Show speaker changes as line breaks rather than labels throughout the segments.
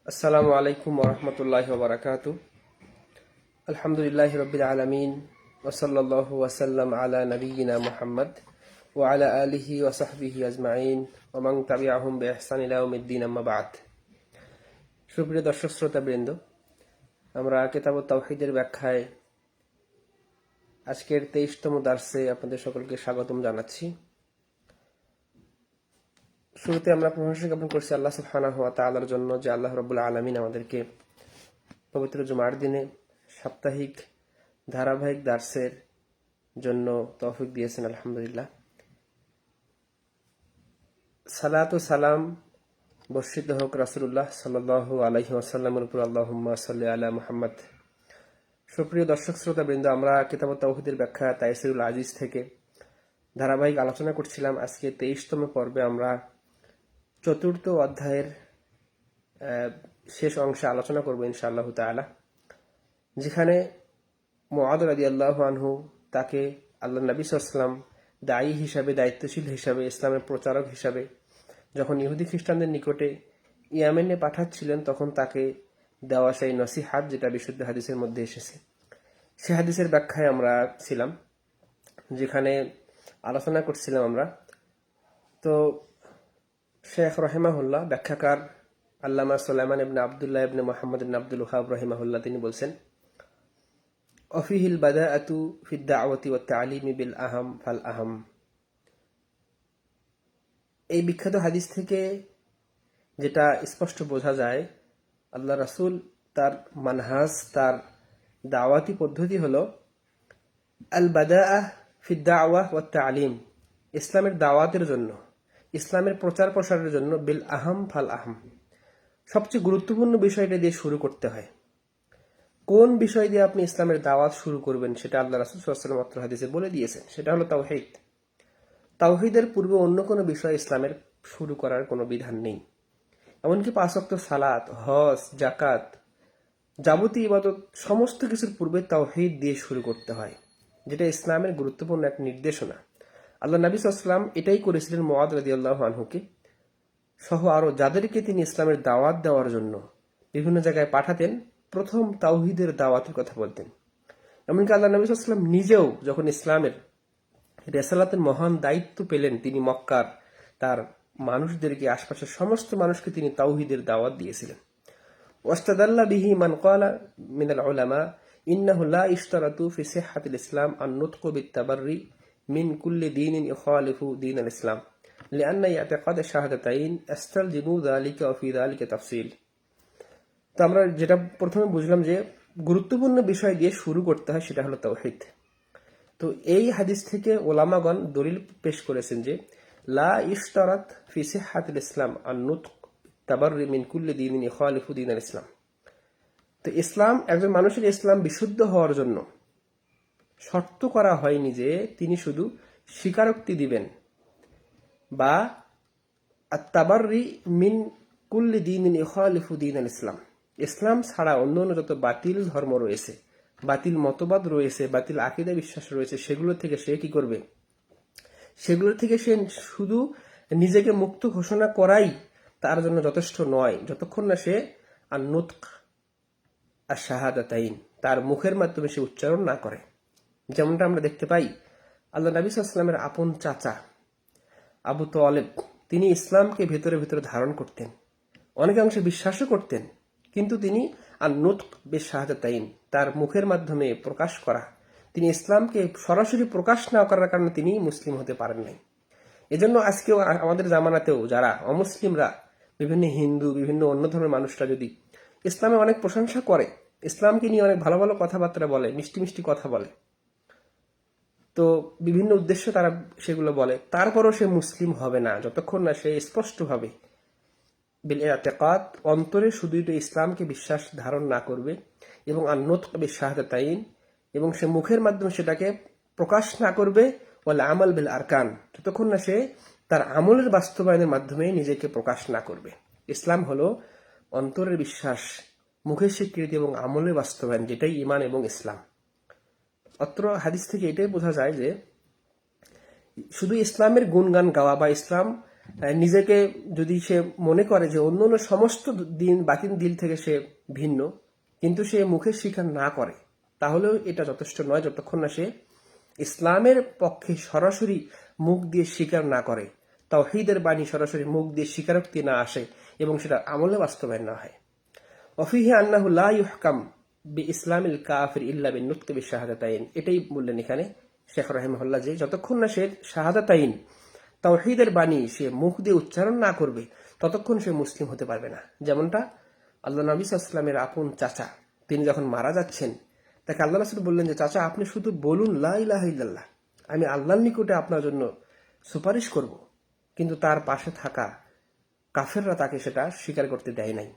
আসসালামু আলাইকুম ওরহমতুল্লাহি ওবারাকাতু। আলহামদুলিল্লাহি রাব্বিল আলামিন ওয়া সাল্লাল্লাহু ওয়া সাল্লাম আলা নাবিয়িনা মুহাম্মদ ওয়া আলা আলিহি ওয়া সাহবিহি আজমাইন ওয়া মান তাবিআহুম বিইহসান ইলা ইয়াউমিদ্দিন, আম্মা বা'দ। সুপ্রিয় দর্শক শ্রোতাবৃন্দ, আমরা কিতাবুত তাওহীদের ব্যাখ্যায় আজকের 23তম দার্সে আপনাদের সকলকে স্বাগতম জানাচ্ছি। শুরুতে আমরা প্রশংসা জ্ঞাপন করছি আল্লাহ সুবহানাহু ওয়া তাআলার জন্য যে আল্লাহ রাব্বুল আলামিন আমাদেরকে পবিত্র জুমার দিনে সাপ্তাহিক ধারাবাহিক দার্সের জন্য তৌফিক দিয়েছেন, আলহামদুলিল্লাহ। সালাত ও সালাম বর্ষিত হোক রাসূলুল্লাহ সাল্লাল্লাহু আলাইহি ওয়াসাল্লামের উপর, আল্লাহুম্মা সাল্লি আলা মুহাম্মদ। সুপ্রিয় দর্শক শ্রোতাবৃন্দ, আমরা কিতাবুত তাওহীদের ব্যাখ্যা তাইসিরুল আজিজ থেকে ধারাবাহিক আলোচনা করছিলাম। আজকে 23তম পর্বে আমরা চতুর্থ অধ্যায়ের শেষ অংশে আলোচনা করব ইনশাআল্লাহ তাআলা, যেখানে মুআদ রাদিয়াল্লাহু আনহু তাকে আল্লাহ নবী সাল্লাল্লাহু আলাইহি ওয়াসাল্লাম দায়ী হিসাবে, দায়িত্বশীল হিসাবে, ইসলামের প্রচারক হিসাবে যখন ইহুদি খ্রিস্টানদের নিকটে ইয়ামেনে পাঠাচ্ছিলেন, তখন তাকে দেওয়া সেই নসিহাত, যেটা বিশুদ্ধ হাদিসের মধ্যে এসেছে, সে হাদিসের ব্যাখ্যায় আমরা ছিলাম, যেখানে আলোচনা করছিলাম আমরা। তো শেখ রহিমাহুল্লাহ, ব্যাখ্যাকার আল্লামা সুলাইমান ইবনে আব্দুল্লাহ ইবনে মুহাম্মদ ইবনে আব্দুল ওয়াহাব রহিমাহুল্লাহ, তিনি বলছেন, অফিহিল বাদাআতু ফিদ দাওয়াতি ওয়াত তা'লিমি বিল আহাম ফাল আহাম। এই বিখ্যাত হাদিস থেকে যেটা স্পষ্ট বোঝা যায়, আল্লাহ রাসূল তার মানহাজ, তার দাওয়াতি পদ্ধতি হলো আল বাদাআ ফিদ দাওয়া ওয়াত তা'লিম, ইসলামের দাওয়াতের জন্য, ইসলামের প্রচার প্রসারের জন্য বিল আহাম ফাল আহাম, সবচেয়ে গুরুত্বপূর্ণ বিষয়টা দিয়ে শুরু করতে হয়। কোন বিষয় দিয়ে আপনি ইসলামের দাওয়াত শুরু করবেন সেটা আল্লাহ রাসূল সাল্লাল্লাহু আলাইহি ওয়াসাল্লাম হাদিসে বলে দিয়েছেন, সেটা হলো তাওহীদ। তাওহীদের পূর্বে অন্য কোনো বিষয় ইসলামের শুরু করার কোনো বিধান নেই। এমনকি 5 ওয়াক্ত সালাত, হজ, যাকাত, যাবতীয় ইবাদত সমস্ত কিছুর পূর্বে তাওহীদ দিয়ে শুরু করতে হয়, যেটা ইসলামের গুরুত্বপূর্ণ এক নির্দেশনা। আল্লাহ নবী সাল্লাল্লাহু আলাইহি ওয়াসাল্লাম এটাই করেছিলেন মুআদ রাদিয়াল্লাহু আনহুকে সহ আরো যাদেরকে তিনি ইসলামের দাওয়াত দেওয়ার জন্য বিভিন্ন জায়গায় পাঠাতেন, প্রথম তাওহীদের দাওয়াতের কথা বলতেন। এমনকি আল্লাহ নবী সাল্লাল্লাহু আলাইহি ওয়াসাল্লাম নিজেও যখন ইসলামের রিসালাতের মহান দায়িত্ব পেলেন, তিনি মক্কার তার মানুষদেরকে, আশপাশের সমস্ত মানুষকে তিনি তাওহীদের দাওয়াত দিয়েছিলেন। ওয়াস্তাদাল্লা বিহি মান ক্বালা মিনাল উলামা ইন্নাহু লা ইশতারাতু ফি সিহহাতিল ইসলাম আন নুতকু বিত তাবাররি মিন কুল্লি দীনিন ইখালিফু দীনাল ইসলাম লিআন্না ইয়াতাকাদ শাহাদাতাইন আস্তালজিমু যালিকা ওয়া ফি যালিকা তাফসীল। তো আমরা যেটা প্রথমে বুঝলাম যে গুরুত্বপূর্ণ বিষয় দিয়ে শুরু করতে হয়, সেটা হলো তাওহীদ। তো এই হাদিস থেকে ওলামাগণ দলিল পেশ করেছেন যে লা ইশতারাত ফি সিহহাতিল ইসলাম আন নুতক তাবাররি মিন কুল্লি দীনিন ইখালিফু দীনাল ইসলাম। তো ইসলাম, একজন মানুষের ইসলাম বিশুদ্ধ হওয়ার জন্য শর্ত করা হয়নি যে তিনি শুধু স্বীকারোক্তি দিবেন বা আত-তাবাররি মিন কুল্লি দীনিন ইখালিফু দীনাল ইসলাম, ইসলাম ছাড়া অন্য যত বাতিল ধর্ম রয়েছে, বাতিল মতবাদ রয়েছে, বাতিল আকীদা বিশ্বাস রয়েছে, সেগুলো থেকে সে কি করবে, সেগুলোর থেকে সে শুধু নিজেকে মুক্ত ঘোষণা করাই তার জন্য যথেষ্ট নয়, যতক্ষণ না সে আন-নুতক আশ-শাহাদাতাইন তার মুখের মাধ্যমে সে উচ্চারণ না করে। যেমনটা আমরা দেখতে পাই, আল্লাহ নবী সাল্লাল্লাহু আলাইহি ওয়াসাল্লামের আপন চাচা আবু তালেব, তিনি ইসলামকে ভেতরে ভেতরে ধারণ করতেন, অনেকাংশে বিশ্বাসও করতেন, কিন্তু তিনি আন-নুতক বিশ-শাহাদাতাইন তার মুখের মাধ্যমে প্রকাশ করা, তিনি ইসলামকে সরাসরি প্রকাশ না করার কারণে তিনি মুসলিম হতে পারেন নাই। এজন্য আজকেও আমাদের জামানাতেও যারা অমুসলিমরা, বিভিন্ন হিন্দু, বিভিন্ন অন্য ধর্মের মানুষরা যদি ইসলামে অনেক প্রশংসা করে, ইসলামকে নিয়ে অনেক ভালো ভালো কথাবার্তা বলে, মিষ্টি মিষ্টি কথা বলে, তো বিভিন্ন উদ্দেশ্যে তারা সেগুলো বলে, তারপরও সে মুসলিম হবে না যতক্ষণ না সে স্পষ্টভাবে বিল ইতিকাদ, অন্তরে শুধু ইসলামকে বিশ্বাস ধারণ না করবে, এবং আন-নুতক বিশ-শাহাদাতাইন, এবং সে মুখের মাধ্যমে সেটাকে প্রকাশ না করবে, ওয়াল আমাল বিল আরকান, যতক্ষণ না সে তার আমলের বাস্তবায়নের মাধ্যমে নিজেকে প্রকাশ না করবে। ইসলাম হলো অন্তরের বিশ্বাস, মুখের স্বীকৃতি এবং আমলের বাস্তবায়ন, যেটাই ঈমান এবং ইসলাম। অত্র হাদিস থেকে এটাই বোঝা যায় যে শুধু ইসলামের গুণগান গাওয়া বা ইসলাম নিজেকে যদি সে মনে করে যে অন্য অন্য সমস্ত দিন বাকি দিন থেকে সে ভিন্ন, কিন্তু সে মুখে স্বীকার না করে, তাহলেও এটা যথেষ্ট নয় যতক্ষণ না সে ইসলামের পক্ষে সরাসরি মুখ দিয়ে স্বীকার না করে, তাওহীদের বাণী সরাসরি মুখ দিয়ে স্বীকারোক্তি না আসে এবং সেটা আমলে বাস্তবায়ন না হয়। অফিহি আন্নাহু লা ইউহকাম বি ইসলামিল কাফির ইল্লা বিন নুতকি বিশাহাদাতাইন, এটাই বললেন এখানে শেখ রাহিমাহুল্লাহ, যে যতক্ষণ না সে শাহাদাতাইন তাওহীদের বাণী সে মুখ দিয়ে উচ্চারণ না করবে ততক্ষণ সে মুসলিম হতে পারবে না। যেমনটা আল্লাহ নবী সাল্লাল্লাহু আলাইহি ওয়াসাল্লামের আপন চাচা, তিনি যখন মারা যাচ্ছেন, তাকে আল্লাহ রাসূল বললেন যে চাচা, আপনি শুধু বলুন লা ইলাহা ইল্লাল্লাহ, আমি আল্লাহর নিকটে আপনার জন্য সুপারিশ করব। কিন্তু তার পাশে থাকা কাফেররা তাকে সেটা স্বীকার করতে দেয় নাই,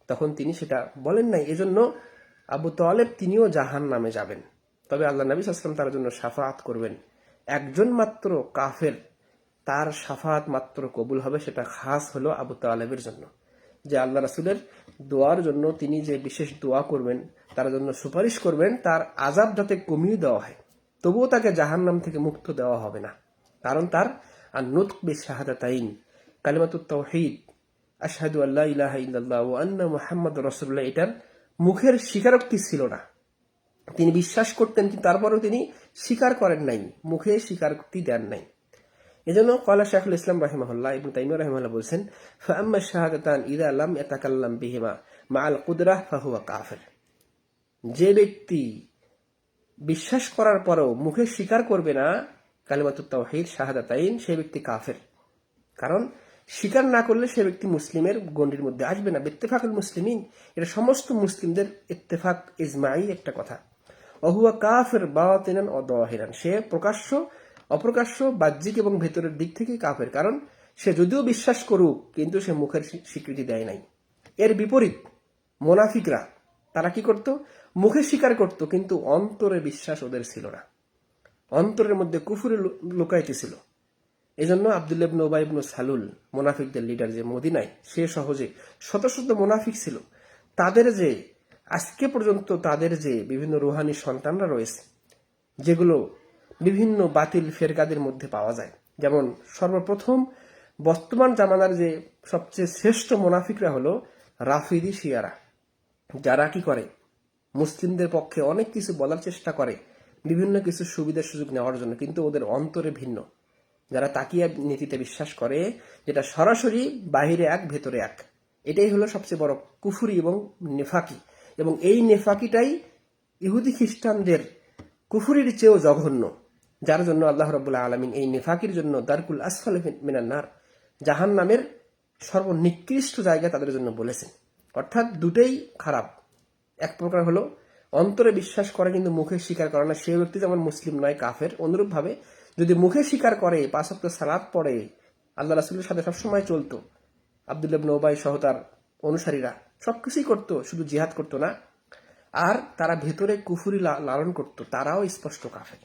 তখন তিনি সেটা বলেন নাই। এজন্য আবু তালেব তিনিও জাহান নামে যাবেন, তবে আল্লাহ নবী সাল্লাল্লাহু আলাইহি ওয়াসাল্লাম তার জন্য শাফাআত করবেন। একজন মাত্র কাফের, তার শাফাআত মাত্র কবুল হবে, সেটা খাস হলো আবু তালেবের জন্য, যে আল্লাহ রাসূলের দোয়ার জন্য তিনি যে বিশেষ দোয়া করবেন, তার জন্য সুপারিশ করবেন, তার আযাব যাতে কমিয়ে দেওয়া হয়, তবুও তাকে জাহান্নাম থেকে মুক্ত দেওয়া হবে না, কারণ তার আন-নুতক বিশ-শাহাদাতাইন, কালিমাতুত তাওহীদ, আশহাদু আল্লা ইলাহা ইল্লাল্লাহ ওয়া আন্না মুহাম্মাদুর রাসূলুল্লাহ, এটার মুখের স্বীকারোক্তি ছিল না। তিনি বিশ্বাস করতেন, কিন্তু তারপরেও তিনি স্বীকার করেন নাই, মুখে স্বীকারোক্তি দেন নাই। এজন্য ক্বালা শাইখুল ইসলাম রাহিমাহুল্লাহ, ইবনে তাইমিয়া রাহিমাহুল্লাহ বলছেন, ফাআম্মা শাহাদাতান ইযা লাম ইয়াতাকাল্লাম বিহিমা মাআল কুদরাহ ফাহুয়া কাফির, যে ব্যক্তি বিশ্বাস করার পরেও মুখে স্বীকার করবে না কালিমাতুত তাওহীদ শাহাদাতাইন, সে ব্যক্তি কাফের। কারণ স্বীকার না করলে সে ব্যক্তি মুসলিমের গণ্ডির মধ্যে আসবে না। বিত্তেফাকুল মুসলিমিন, এটা সমস্ত মুসলিমদের ইত্তেফাক ইজমাই একটা কথা। ওহুয়া কাফির বাতিনান ওয়া যাহিরান, সে প্রকাশ্য অপ্রকাশ্য বাহ্যিক এবং ভেতরের দিক থেকে কাফের, কারণ সে যদিও বিশ্বাস করুক কিন্তু সে মুখের স্বীকৃতি দেয় নাই। এর বিপরীত মুনাফিকরা, তারা কি করত? মুখে স্বীকার করত, কিন্তু অন্তরে বিশ্বাস ওদের ছিল না, অন্তরের মধ্যে কুফুরে লুকাইতে ছিল। এজন্য আব্দুল্লাহ ইবনে উবাই ইবনে সালুল, মুনাফিকদের লিডার, যে মদিনায় সে সহজে শত শত মুনাফিক ছিল, তাদের যে আজকে পর্যন্ত তাদের যে বিভিন্ন রুহানি সন্তানরা রয়েছে, যেগুলো বিভিন্ন বাতিল ফেরকাদের মধ্যে পাওয়া যায়, যেমন সর্বপ্রথম বর্তমান জামানার যে সবচেয়ে শ্রেষ্ঠ মুনাফিকরা হলো রাফিদি শিয়ারা, যারা কি করে মুসলিমদের পক্ষে অনেক কিছু বলার চেষ্টা করে বিভিন্ন কিছু সুবিধা সুযোগ নেওয়ার জন্য, কিন্তু ওদের অন্তরে ভিন্ন। যারা তাকিয়া নীতিতে বিশ্বাস করে, যেটা সরাসরি বাহিরে এক ভেতরে এক, এটাই হলো সবচেয়ে বড় কুফরি এবং নেফাকি। এবং এই নেফাকিটাই ইহুদি খ্রিস্টানদের কুফরির চেয়েও জঘন্য, যার জন্য আল্লাহ রাব্বুল আলামিন এই নেফাকির জন্য দারকুল আসফাল মিনান নার, জাহান্নামের সর্বনিকৃষ্ট জায়গা তাদের জন্য বলেছেন। অর্থাৎ দুটোই খারাপ। এক প্রকার হলো অন্তরে বিশ্বাস করে কিন্তু মুখে স্বীকার করে না, সেই ব্যক্তি যেমন মুসলিম নয়, কাফের। অনুরূপভাবে যদি মুখে স্বীকার করে, 5 ওয়াক্ত সালাত পড়ে, আল্লাহ রাসূলের সাথে সবসময় চলতো, আব্দুল্লাহ ইবনে উবাই সহ তার অনুসারীরা সবকিছুই করতো, শুধু জিহাদ করতো না, আর তারা ভেতরে কুফরি লালন করত, তারাও স্পষ্ট কাফের।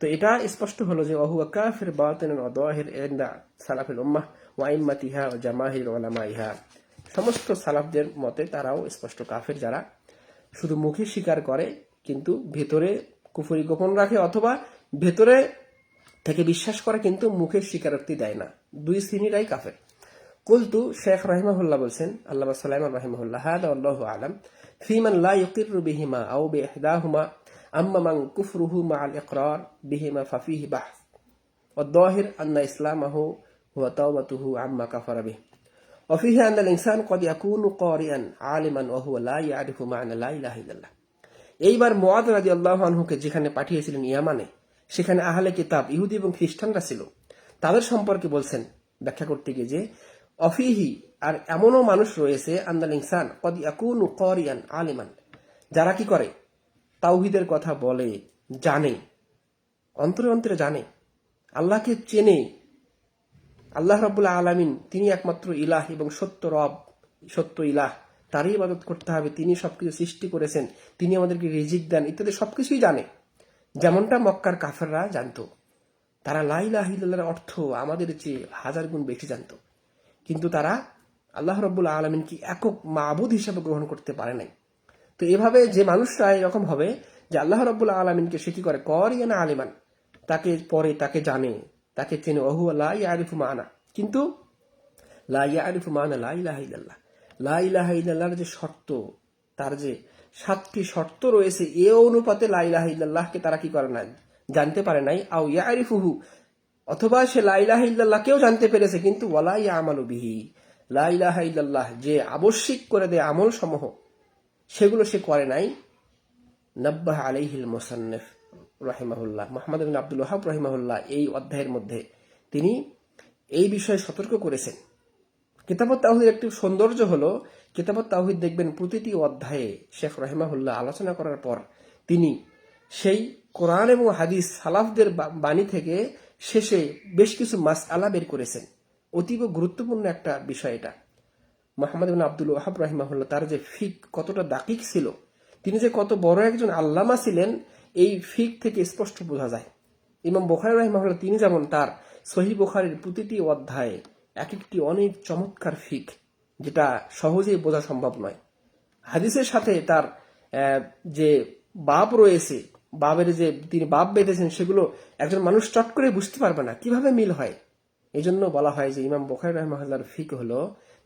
তো এটা স্পষ্ট হলো যে ওহুয়া কাফির বাতিনান ওয়া যাহির ইনদা সালাফিল উম্মাহ ওয়া আইম্মাতিহা ওয়া জামাহির উলামাইহা, সমস্ত সালাফদের মতে তারাও স্পষ্ট কাফের, যারা শুধু মুখে স্বীকার করে কিন্তু ভেতরে কুফরি গোপন রাখে, অথবা ভেতরে থেকে বিশ্বাস করে কিন্তু মুখে স্বীকারোক্তি দেয় না। দুই শ্রেণীরাই কাফের। কুলতু, শেখ রাহিমাহুল্লাহ বলছেন, আল্লামা সুলাইমান রাহিমাহুল্লাহ, হাদা আল্লাহু আলাম ফিমান লা ইউকিরু বিহিমা আও বিইহদাহুমা, আম্মা মান কুফরুহু মাআল ইকরার বিহিমা ফাফিহি বাহস ওয়া যাহির আন্না ইসলামাহু ওয়া তাওবাতুহু আম্মা কাফারা বিহি ওয়া ফিহি আন্না আল ইনসান ক্বাদ ইয়াকুনু ক্বারিআন আলিমান ওয়া হুয়া লা ইয়ারিফু মা'না লা ইলাহা ইল্লাল্লাহ। এইবার মুআদ রাদিয়াল্লাহু আনহুকে যেখানে পাঠিয়েছিলেন ইয়ামানে, সেখানে আহলে কিতাব ইহুদি এবং খ্রিস্টানরা ছিল। তাদের সম্পর্কে বলছেন ব্যাখ্যা করতে গিয়ে যে অফিহি, আর এমনও মানুষ রয়েছে, আন্দাল ইনসান ক্বাদ ইয়াকুনু ক্বারিআন আলিমান, যারা কি করে তাওহীদের কথা বলে, জানে, অন্তরে অন্তরে জানে, আল্লাহকে চেনে, আল্লাহ রাব্বুল আলামিন তিনি একমাত্র ইলাহ এবং সত্য রব, সত্য ইলাহ, তারই ইবাদত করতে হবে, তিনি সবকিছু সৃষ্টি করেছেন, তিনি আমাদেরকে রিজিক দেন, ইত্যাদি সবকিছুই জানে, যেমনটা মক্কার কাফেররা জানতো। তারা লা ইলাহা ইল্লাল্লাহর অর্থ আমাদের চেয়ে 1000 গুণ বেশি জানতো, কিন্তু তারা আল্লাহ রাব্বুল আলামিনকে একক মাবুদ হিসেবে গ্রহণ করতে পারে নাই। তো এভাবে যে মানুষরা এরকম হবে যে আল্লাহ রাব্বুল আলামিনকে সে কি করে ক্বারিআন আলিমান, তাকে পড়ে, তাকে জানে, তাকে চেনে, ওয়া হুয়া লা ইয়ারিফু মা'না, কিন্তু লা ইয়ারিফু মানা লা ইলাহা ইল্লাল্লাহ, লা ইলাহা ইল্লাল্লাহর যে শর্ত, তার যে 7টি শর্ত রয়েছে, এ অনুপাতে লা ইলাহা ইল্লাল্লাহকে তারা কি করে নাই, জানতে পারে নাই। আও ইয়ারিফুহু, অথবা সে লা ইলাহা ইল্লাল্লাহকেও জানতে পেরেছে, কিন্তু ওয়ালা ইয়ামালু বিহি, লা ইলাহা ইল্লাল্লাহ যে আবশ্যিক করে দেয় আমল সমূহ, সেগুলো সে করে নাই। নাব্বাহ আলাইহিল মুসান্নিফ রাহিমাহুল্লাহ, মুহাম্মদ ইবনে আব্দুল ওয়াহাব রাহিমাহুল্লাহ এই অধ্যায়ের মধ্যে তিনি এই বিষয়ে সতর্ক করেছেন। কিতাবুত তাওহীদের একটি সৌন্দর্য হলো, কিতাবুত তাওহীদ দেখবেন প্রতিটি অধ্যায়ে শেখ রাহিমাহুল্লাহ আলোচনা করার পর তিনি সেই কোরআন এবং হাদিস সালাফদের বাণী থেকে শেষে বেশ কিছু মাসআলা বের করেছেন। অতীব গুরুত্বপূর্ণ একটা বিষয় এটা। মুহাম্মদ ইবনে আব্দুল ওয়াহাব রাহিমাহুল্লাহ তার যে ফিক কতটা দাকিক ছিল, তিনি যে কত বড় একজন আল্লামা ছিলেন, এই ফিক থেকে স্পষ্ট বোঝা যায়। ইমাম বুখারী রাহিমাহুল্লাহ তিনি যেমন তার সহিহ বুখারীর প্রতিটি অধ্যায়ে এক একটি অনেক চমৎকার ফিক, যেটা সহজেই বোঝা সম্ভব নয়। হাদিসের সাথে তার যে বাব রয়েছে, বাবের যে তিনি বাব বেঁধেছেন, সেগুলো একজন মানুষ চট করে বুঝতে পারবে না কিভাবে মিল হয়। এই জন্য বলা হয় যে ইমাম বুখারী রাহিমাহুল্লাহর ফিক হলো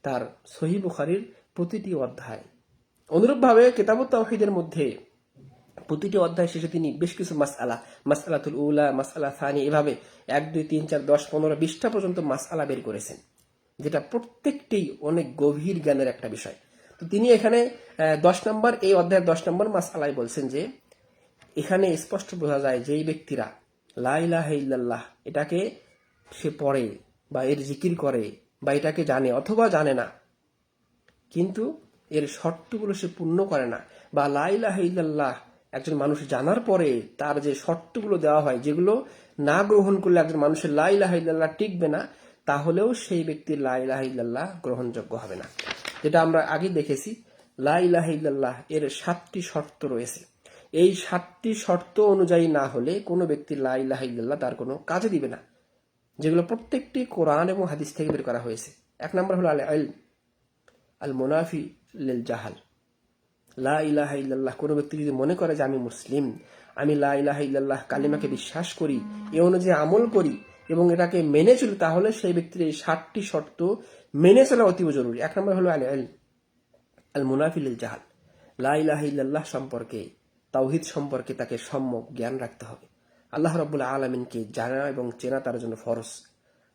তার সহিহ বুখারীর প্রতিটি অধ্যায়। অনুরূপভাবে কিতাবুত তাওহীদের মধ্যে প্রতিটি অধ্যায় শেষে তিনি বেশ কিছু মাসআলাতুল উলা, মাসআলা সানি, এভাবে 1, 2, 3, 4, 10, 15, 20টা পর্যন্ত মাসআলা বের করেছেন, যেটা প্রত্যেকটি অনেক গভীর জ্ঞানের একটা বিষয়। তো তিনি এখানে 10 নম্বর, এই অধ্যায়ের 10 নম্বর মাসআলায় বলছেন যে এখানে স্পষ্ট বোঝা যায় যে এই ব্যক্তিরা লা ইলাহা ইল্লাল্লাহ এটাকে সে পড়ে বা এর জিকির করে বা এটাকে জানে অথবা জানে না, কিন্তু এর শর্তগুলো সে পূর্ণ করে না, বা লা ইলাহা ইল্লাল্লাহ একজন মানুষ জানার পরে তার যে শর্তগুলো দেওয়া হয়, যেগুলো না গ্রহণ করলে একজন মানুষের লা ইলাহা ইল্লাল্লাহ টিকবে না, তাহলেও সেই ব্যক্তির লা ইলাহা ইল্লাল্লাহ গ্রহণযোগ্য হবে না। যেটা আমরা আগে দেখেছি, লা ইলাহা ইল্লাল্লাহ এর 7টি শর্ত রয়েছে। এই 7টি শর্ত অনুযায়ী না হলে কোনো ব্যক্তির লা ইলাহা ইল্লাল্লাহ তার কোনো কাজে দিবে না, যেগুলো প্রত্যেকটি কোরআন এবং হাদিস থেকে বের করা হয়েছে। 1 নম্বর হলো আল ইলম আল মুনাফি লিল জাহাল। লা ইলাহা ইল্লাল্লাহ, কোনো ব্যক্তি যদি মনে করে যে আমি মুসলিম, আমি লা ইলাহা ইল্লাল্লাহ কালিমাকে বিশ্বাস করি, এ অনুযায়ী আমল করি এবং এটাকে মেনে চলি, তাহলে সেই ব্যক্তির এই 7টি শর্ত মেনে চলা অতীব জরুরি। 1 নম্বর হলো আল ইলম আল মুনাফি লিল জাহাল। লা ইলাহা ইল্লাল্লাহ সম্পর্কে, তাওহীদ সম্পর্কে তাকে সম্যক জ্ঞান রাখতে হবে। আল্লাহ রাব্বুল আলামিনকে জানা এবং চেনা তার জন্য ফরজ।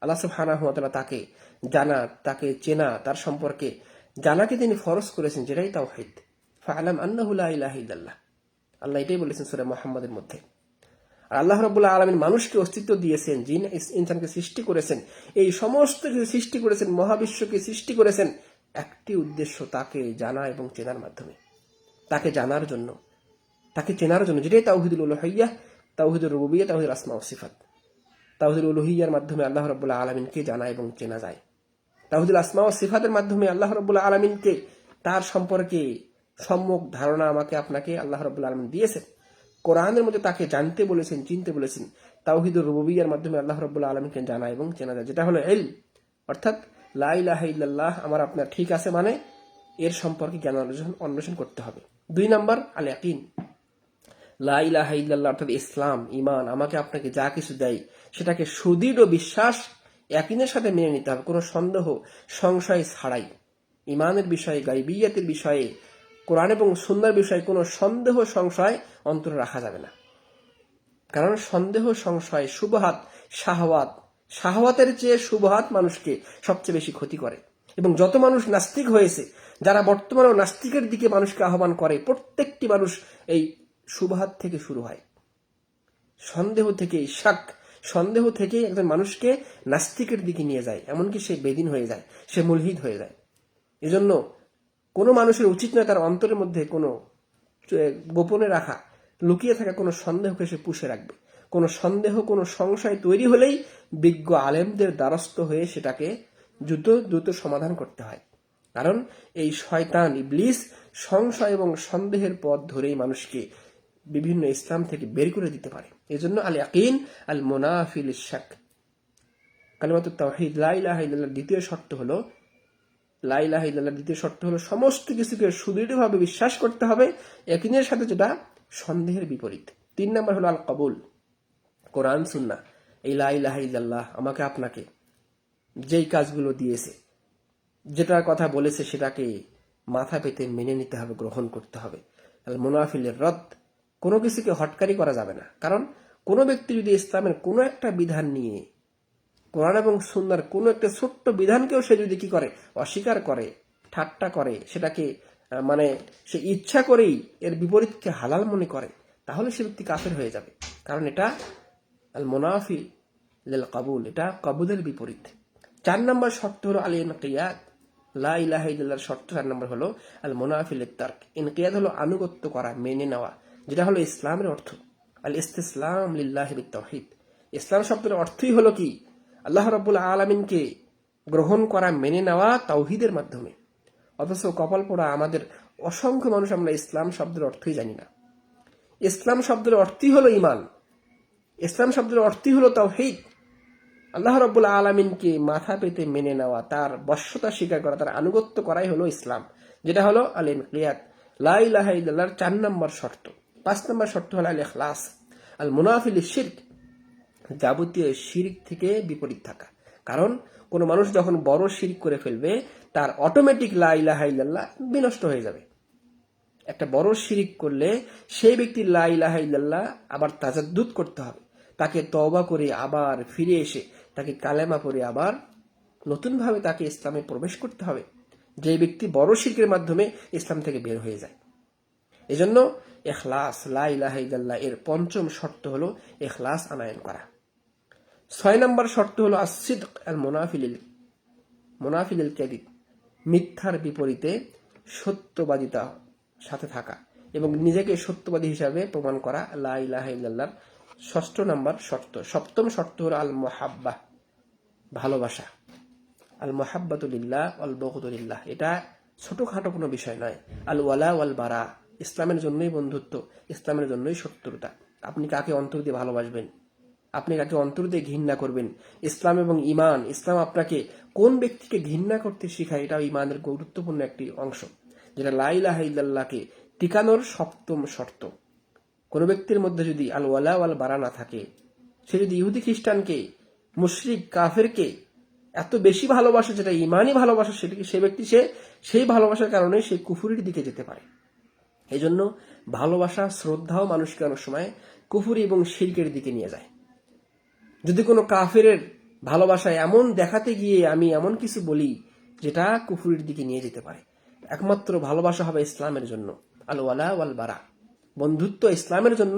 আল্লাহ সুবহানাহু ওয়া তাআলা তাকে জানা, তাকে চেনা, তার সম্পর্কে জানাকে তিনি ফরজ করেছেন, যেটাই তাওহীদ। ফাআলাম আন্নাহু লা ইলাহা ইল্লাল্লাহ, আল্লাহ এটাই বলেছেন সূরা মুহাম্মাদের মধ্যে। আর আল্লাহ রাব্বুল আলামিন মানুষকে অস্তিত্ব দিয়েছেন, জিন ইনসানকে সৃষ্টি করেছেন, এই সমস্ত কিছু সৃষ্টি করেছেন, মহাবিশ্বকে সৃষ্টি করেছেন একটি উদ্দেশ্য, তাকে জানা এবং চেনার মাধ্যমে, তাকে জানার জন্য, তাকে চেনার জন্য, যেটাই তাওহীদুল উলুহিয়্যাহ, তাওহীদুর রুবুবিয়্যাহ, তাওহীদুল আসমা ওয়া সিফাত। তাওহীদুল উলুহিয়্যার মাধ্যমে আল্লাহ রাব্বুল আলামিনকে জানা এবং চেনা যায়। তাওহীদুল আসমা ওয়া সিফাতের মাধ্যমে আল্লাহ রাব্বুল আলামিনকে, তার সম্পর্কে সম্যক ধারণা আমাকে আপনাকে আল্লাহ রাব্বুল আলামিন দিয়েছেন। কোরআনের মধ্যে তাকে জানতে বলেছেন, চিনতে বলেছেন। তাওহীদুর রুবুবিয়্যার মাধ্যমে আল্লাহ রাব্বুল আলামিনকে জানা এবং চেনা যায়, যেটা হলো ইলম, অর্থাৎ লা ইলাহা ইল্লাল্লাহ আমার আপনার ঠিক আছে মানে এর সম্পর্কে জ্ঞান অন্বেষণ করতে হবে। 2 নম্বর আল ইয়াকিন। লা ইলাহা ইল্লাল্লাহ অর্থাৎ ইসলাম, ঈমান আমাকে আপনাকে যা কিছু দেয় সেটাকে সুদৃঢ় বিশ্বাস, ইয়াকিনের সাথে মেনে নিতে হবে, কোনো সন্দেহ সংশয় ছাড়াই। ঈমানের বিষয়ে, গায়বিয়াতের বিষয়ে, কোরআন এবং সুন্নাহর বিষয়ে কোনো সন্দেহ সংশয় অন্তরে রাখা যাবে না। কারণ সন্দেহ সংশয়, শুবহাত, শাহওয়াতের চেয়ে শুবহাত মানুষকে সবচেয়ে বেশি ক্ষতি করে। এবং যত মানুষ নাস্তিক হয়েছে, যারা বর্তমানেও নাস্তিকের দিকে মানুষকে আহ্বান করে, প্রত্যেকটি মানুষ এই শুবহাত থেকে শুরু হয়, সন্দেহ থেকে, সন্দেহ থেকে একজন মানুষকে নাস্তিকের দিকে নিয়ে যায়, এমনকি সে বেদিন হয়ে যায়, সে মুলহিদ হয়ে যায়। এজন্য কোনো মানুষের উচিত নয় তার অন্তরের মধ্যে কোনো গোপনে রাখা, লুকিয়ে থাকা কোনো সন্দেহকে সে পুষে রাখবে। কোনো সন্দেহ, কোনো সংশয় তৈরি হলেই বিজ্ঞ আলেমদের দ্বারস্থ হয়ে সেটাকে দ্রুত সমাধান করতে হয়। কারণ এই শয়তান ইবলিস সংশয় এবং সন্দেহের পথ ধরেই মানুষকে বিভিন্ন ইসলাম থেকে বের করে দিতে পারে। এজন্য আল ইয়াকিন আল মুনাফি লিশ শাক। কালিমাতুত তাওহীদ লা ইলাহা ইল্লাল্লাহর দ্বিতীয় শর্ত হলো, লা ইলাহা ইল্লাল্লাহর দ্বিতীয় শর্ত হলো সমস্ত কিছুকে সুদৃঢ়ভাবে বিশ্বাস করতে হবে, ইয়াকিনের সাথে, যেটা সন্দেহের বিপরীত। 3 নম্বর হলো আল কবুল, কোরআন সুন্নাহ। এই লা ইলাহা ইল্লাল্লাহ আমাকে আপনাকে যেই কাজগুলো দিয়েছে, যেটার কথা বলেছে সেটাকে মাথা পেতে মেনে নিতে হবে, গ্রহণ করতে হবে। আল মুনাফিলের রদ, কোনো কিছুকে হটকারি করা যাবে না। কারণ কোনো ব্যক্তি যদি ইসলামের কোনো একটা বিধান নিয়ে, কোরআন এবং সুন্নাহর কোনো একটা ছোট্ট বিধানকেও সে যদি কি করে, অস্বীকার করে, ঠাট্টা করে, সেটাকে মানে সে ইচ্ছা করেই এর বিপরীতকে হালাল মনে করে, তাহলে সে ব্যক্তি কাফের হয়ে যাবে। কারণ এটা আল মুনাফি লিল কাবুল, এটা কবুলের বিপরীত। 4 নম্বর শর্ত হলো আল ইনকিয়াদ, লা ইলাহা ইল্লাল্লাহর শর্ত 4 নম্বর হলো আল মুনাফি লিত তারক। ইনকিয়াদ হলো আনুগত্য করা, মেনে নেওয়া, যেটা হলো ইসলামের অর্থ। আল ইস্তিসলাম লিল্লাহি বিত তাওহীদ, ইসলাম শব্দের অর্থই হলো কি, আল্লাহ রাব্বুল আলামিনকে গ্রহণ করা, মেনে নেওয়া তাওহীদের মাধ্যমে। অথচ কপাল পোড়া আমাদের অসংখ্য মানুষ আমরা ইসলাম শব্দের অর্থই জানি না। ইসলাম শব্দের অর্থই হলো ঈমান, ইসলাম শব্দের অর্থই হলো তাওহীদ। আল্লাহ রাব্বুল আলামিনকে মাথা পেতে মেনে নেওয়া, তার বশ্যতা স্বীকার করা, তার আনুগত্য করাই হলো ইসলাম, যেটা হলো আল ইনকিয়াদ, লা ইলাহা ইল্লাল্লাহর 4 নম্বর শর্ত। 5 নম্বর শর্ত হলো আল ইখলাস, আল মুনাফি লিশ-শিরক, যাবতীয় শিরক থেকে বিপরীত থাকা। কারণ কোনো মানুষ যখন বড় শিরক করে ফেলবে, তার অটোমেটিক লা ইলাহা ইল্লাল্লাহ বিনষ্ট হয়ে যাবে। একটা বড় শিরক করলে সেই ব্যক্তির লা ইলাহা ইল্লাল্লাহ আবার তাজাদ্দুদ করতে হবে, তাকে তওবা করে আবার ফিরে এসে তাকে কালেমা পড়ে আবার নতুনভাবে তাকে ইসলামে প্রবেশ করতে হবে। যে ব্যক্তি বড় শিরকের মাধ্যমে ইসলাম থেকে বের হয়ে যায়। এজন্য ইখলাস, লা ইলাহা ইল্লাল্লাহ এর 5ম শর্ত হলো ইখলাস আনয়ন করা। 6 নম্বর শর্ত হলো as-সিদক আল মুনাফিলিল কাযিব, মিথ্যার বিপরীতে সত্যবাদিতা সাথে থাকা এবং নিজেকে সত্যবাদী হিসাবে প্রমাণ করা, লা ইলাহা ইল্লাল্লাহর 6 নম্বর শর্ত। 7ম শর্ত হলো আল মুহাব্বা, ভালোবাসা। আল মুহাব্বাতু লিল্লাহ ওয়াল বুগদু লিল্লাহ, এটা ছোটখাটো কোনো বিষয় নয়। আল ওয়ালা ওয়াল বারা, ইসলামের জন্যই বন্ধুত্ব, ইসলামের জন্যই শত্রুতা। আপনি কাকে অন্তর দিয়ে ভালোবাসবেন, আপনি কাকে অন্তর দিয়ে ঘৃণা করবেন, ইসলাম এবং ঈমান, ইসলাম আপনাকে কোন ব্যক্তিকে ঘৃণা করতে শেখায়, এটাও ঈমানের গুরুত্বপূর্ণ একটি অংশ, যেটা লা ইলাহা ইল্লাল্লাহকে টিকানোর 7ম শর্ত। কোনো ব্যক্তির মধ্যে যদি আল ওয়ালা ওয়াল বারা না থাকে, সে যদি ইহুদি খ্রিস্টানকে, মুশরিক কাফেরকে এত বেশি ভালোবাসে, যেটা ঈমানই ভালোবাসা, সেটাকে সে ব্যক্তি সেই ভালোবাসার কারণে সে কুফরির দিকে যেতে পারে। এই জন্য ভালোবাসা, শ্রদ্ধাও মানুষকে অনেক সময় কুফরি এবং শিরকের দিকে নিয়ে যায়। যদি কোনো কাফেরের ভালোবাসায় এমন দেখাতে গিয়ে আমি এমন কিছু বলি যেটা কুফরির দিকে নিয়ে যেতে পারে, একমাত্র ভালোবাসা হবে ইসলামের জন্য, আল ওয়ালা ওয়াল বারা, বন্ধুত্ব ইসলামের জন্য,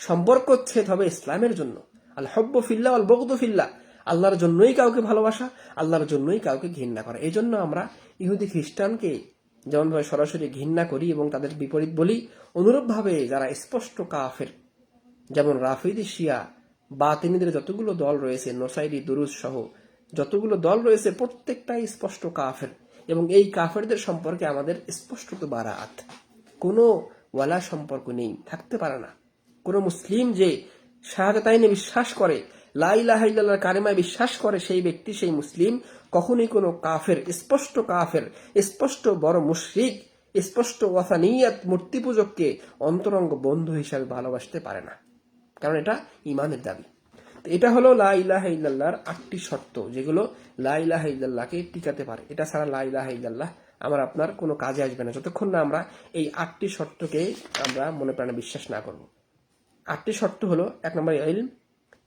সম্পর্কচ্ছেদ হবে ইসলামের জন্য। আল হুব্বু ফিল্লাহ ওয়াল বুগদু ফিল্লাহ, আল্লাহর জন্যই কাউকে ভালোবাসা, আল্লাহর জন্যই কাউকে ঘৃণা করা। এই জন্য আমরা ইহুদি খ্রিস্টানকে যেমনভাবে সরাসরি ঘৃণা করি এবং তাদের বিপরীত বলি, অনুরূপভাবে যারা স্পষ্ট কাফের, যেমন রাফিদি, শিয়া, বাতিনিদের যতগুলো দল রয়েছে, নোসাইরি, দুরুজ সহ যতগুলো দল রয়েছে, প্রত্যেকটাই স্পষ্ট কাফের। এবং এই কাফেরদের সম্পর্কে আমাদের স্পষ্টত বারাআত, কোনো ওয়ালা সম্পর্ক নেই, থাকতে পারে না। কোনো মুসলিম যে শাহাদাতাইনে বিশ্বাস করে, লা ইলাহা ইল্লাল্লাহর কালিমায় বিশ্বাস করে, সেই ব্যক্তি, সেই মুসলিম কখনোই কোনো কাফের, স্পষ্ট বড় মুশরিক, স্পষ্ট ওয়াসানিয়াত, মূর্তি পূজককে অন্তরঙ্গ বন্ধু হিসাবে ভালোবাসতে পারে না, কারণ এটা ঈমানের দাবি। তো এটা হলো লা ইলাহা ইল্লাল্লাহর 8টি শর্ত, যেগুলো লা ইলাহা ইল্লাল্লাহকে টিকাতে পারে। এটা ছাড়া লা ইলাহা ইল্লাল্লাহ আমার আপনার কোনো কাজে আসবে না, যতক্ষণ না আমরা এই 8টি শর্তকে আমরা মনে প্রাণে বিশ্বাস না করব। 8টি শর্ত হলো: 1 নম্বর ইলম,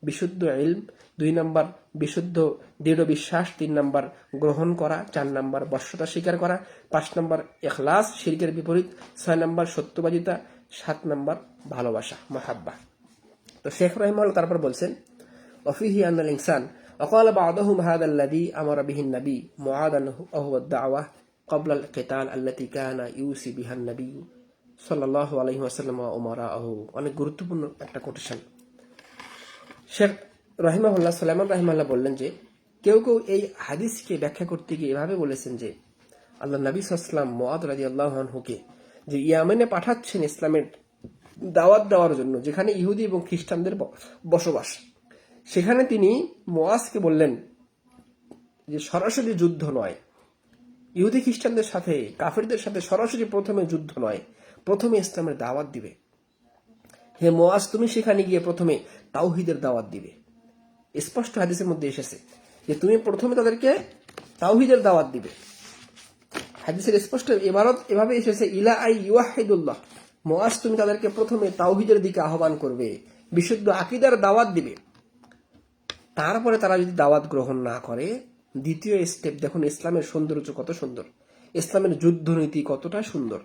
বিশুদ্ধ ইলম; 2 নম্বর বিশুদ্ধ দৃঢ় বিশ্বাস; 3 নম্বর গ্রহণ করা; 4 নম্বর বশ্যতা স্বীকার করা; 5 নম্বর ইখলাস, শিরকের বিপরীত; 6 নম্বর সত্যবাদিতা; 7 নম্বর ভালোবাসা, মুহাব্বা। তো শেখ রাহিমাহুল্লাহ তারপর বলছেন, ওয়াফিহি আন্নাল ইনসান وقال بعضهم هذا الذي أمر به النبي معاذا وهو الدعوة قبل القتال التي كان يوصي بها النبي صلى الله عليه وسلم وأمراءه। অনেক গুরুত্বপূর্ণ একটা কোটেশন। শেখ রাহিমাহুল্লাহ, সুলাইমান রাহিমাহুল্লাহ বললেন যে কেউ এই হাদিসকে ব্যাখ্যা করতে গিয়ে এভাবে বলেছেন যে আল্লাহ নবী সাল্লাল্লাহু আলাইহি ওয়াসাল্লাম মুআদ রাদিয়াল্লাহু আনহুকে যে ইয়ামেনে পাঠাচ্ছেন ইসলামের দাওয়াত দেওয়ার জন্য, যেখানে ইহুদি এবং খ্রিস্টানদের বসবাস, সেখানে তিনি মুআজকে বললেন যে সরাসরি যুদ্ধ নয়, ইহুদি খ্রিস্টানদের সাথে, কাফেরদের সাথে সরাসরি প্রথমে যুদ্ধ নয়, প্রথমে ইসলামের দাওয়াত দিবে। হে মুআজ, তুমি সেখানে গিয়ে প্রথমে তাওহীদের দাওয়াত দিবে। স্পষ্ট হাদিসের মধ্যে এসেছে যে তুমি প্রথমে তাদেরকে তাওহীদের দাওয়াত দিবে। হাদিসের স্পষ্ট ইবারত এভাবে এসেছে, ইলা আই ইউহিদুল্লাহ, মুআজ তুমি তাদেরকে প্রথমে তাওহীদের দিকে আহ্বান করবে, বিশুদ্ধ আকীদার দাওয়াত দিবে। তারপরে তারা যদি দাওয়াত গ্রহণ না করে, দ্বিতীয় স্টেপ দেখুন ইসলামের সৌন্দর্য কত সুন্দর, ইসলামের যুদ্ধনীতি কতটা সুন্দর।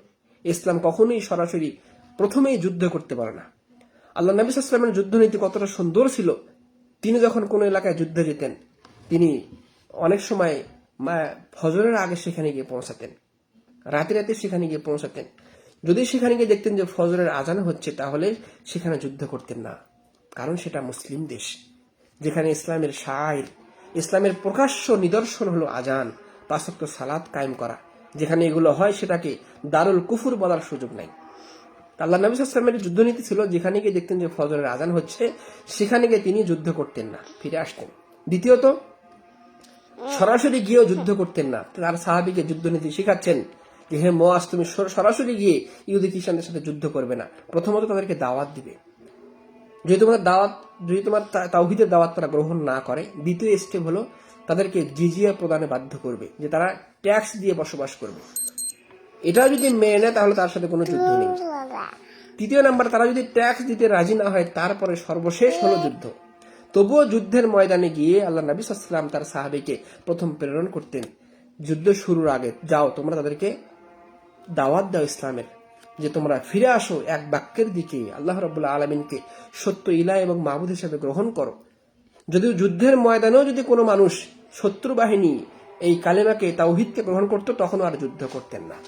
ইসলাম কখনোই সরাসরি প্রথমেই যুদ্ধ করতে পারে না। আল্লাহ নবী সাল্লাল্লাহু আলাইহি ওয়াসাল্লামের যুদ্ধনীতি কতটা সুন্দর ছিল, তিনি যখন কোনো এলাকায় যুদ্ধে যেতেন, তিনি অনেক সময় ফজরের আগে সেখানে গিয়ে পৌঁছাতেন, রাতে রাতে সেখানে গিয়ে পৌঁছাতেন। যদি সেখানে গিয়ে দেখতেন যে ফজরের আজান হচ্ছে, তাহলে সেখানে যুদ্ধ করতেন না, কারণ সেটা মুসলিম দেশ, যেখানে ইসলামের শাইর, ইসলামের প্রকাশ্য নিদর্শন হলো আজান, 5 ওয়াক্ত সালাত কায়েম করা। যেখানে এগুলো হয় সেটাকে দারুল কুফর বলার সুযোগ নাই। আল্লাহ নবী সাল্লাল্লাহু আলাইহি ওয়াসাল্লামের যুদ্ধনীতি ছিল, যেখানে গিয়ে দেখতেন যে ফজরের আজান হচ্ছে, সেখানে গিয়ে তিনি যুদ্ধ করতেন না, ফিরে আসতেন। দ্বিতীয়ত, সরাসরি গিয়েও যুদ্ধ করতেন না। তার সাহাবীকে যুদ্ধনীতি শিখাচ্ছেন যে হে মুআজ, তুমি সরাসরি গিয়ে ইহুদি খ্রিস্টানদের সাথে যুদ্ধ করবে না, প্রথমত তাদেরকে দাওয়াত দিবে। যদি তোমার তাওহীদের দাওয়াত তারা গ্রহণ না করে, দ্বিতীয় স্টেপ হলো তাদেরকে জিজিয়া প্রদানে বাধ্য করবে, যে তারা ট্যাক্স দিয়ে বসবাস করবে। এটা যদি মেনে নেয় তাহলে তার সাথে কোনো যুদ্ধ নেই। তৃতীয় নাম্বার, তারা যদি ট্যাক্স দিতে রাজি না হয়, তারপরে সর্বশেষ হলো যুদ্ধ। তবুও যুদ্ধের ময়দানে গিয়ে আল্লাহ নবী সাল্লাল্লাহু আলাইহি ওয়াসাল্লাম তার সাহাবীকে প্রথম প্রেরণ করতেন, যুদ্ধ শুরুর আগে যাও তোমরা তাদেরকে দাওয়াত দাও ইসলামের, যে তোমরা ফিরে আসো এক বাক্যের দিকে, আল্লাহ রাব্বুল আলামিনকে সত্য ইলাহ এবং মাবুদ হিসেবে গ্রহণ করো। যদিও যুদ্ধের ময়দানেও যদি কোনো মানুষ, শত্রু বাহিনী এই কালেমাকে, তাওহীদকে গ্রহণ করতো, তখন আর যুদ্ধ করতেন না।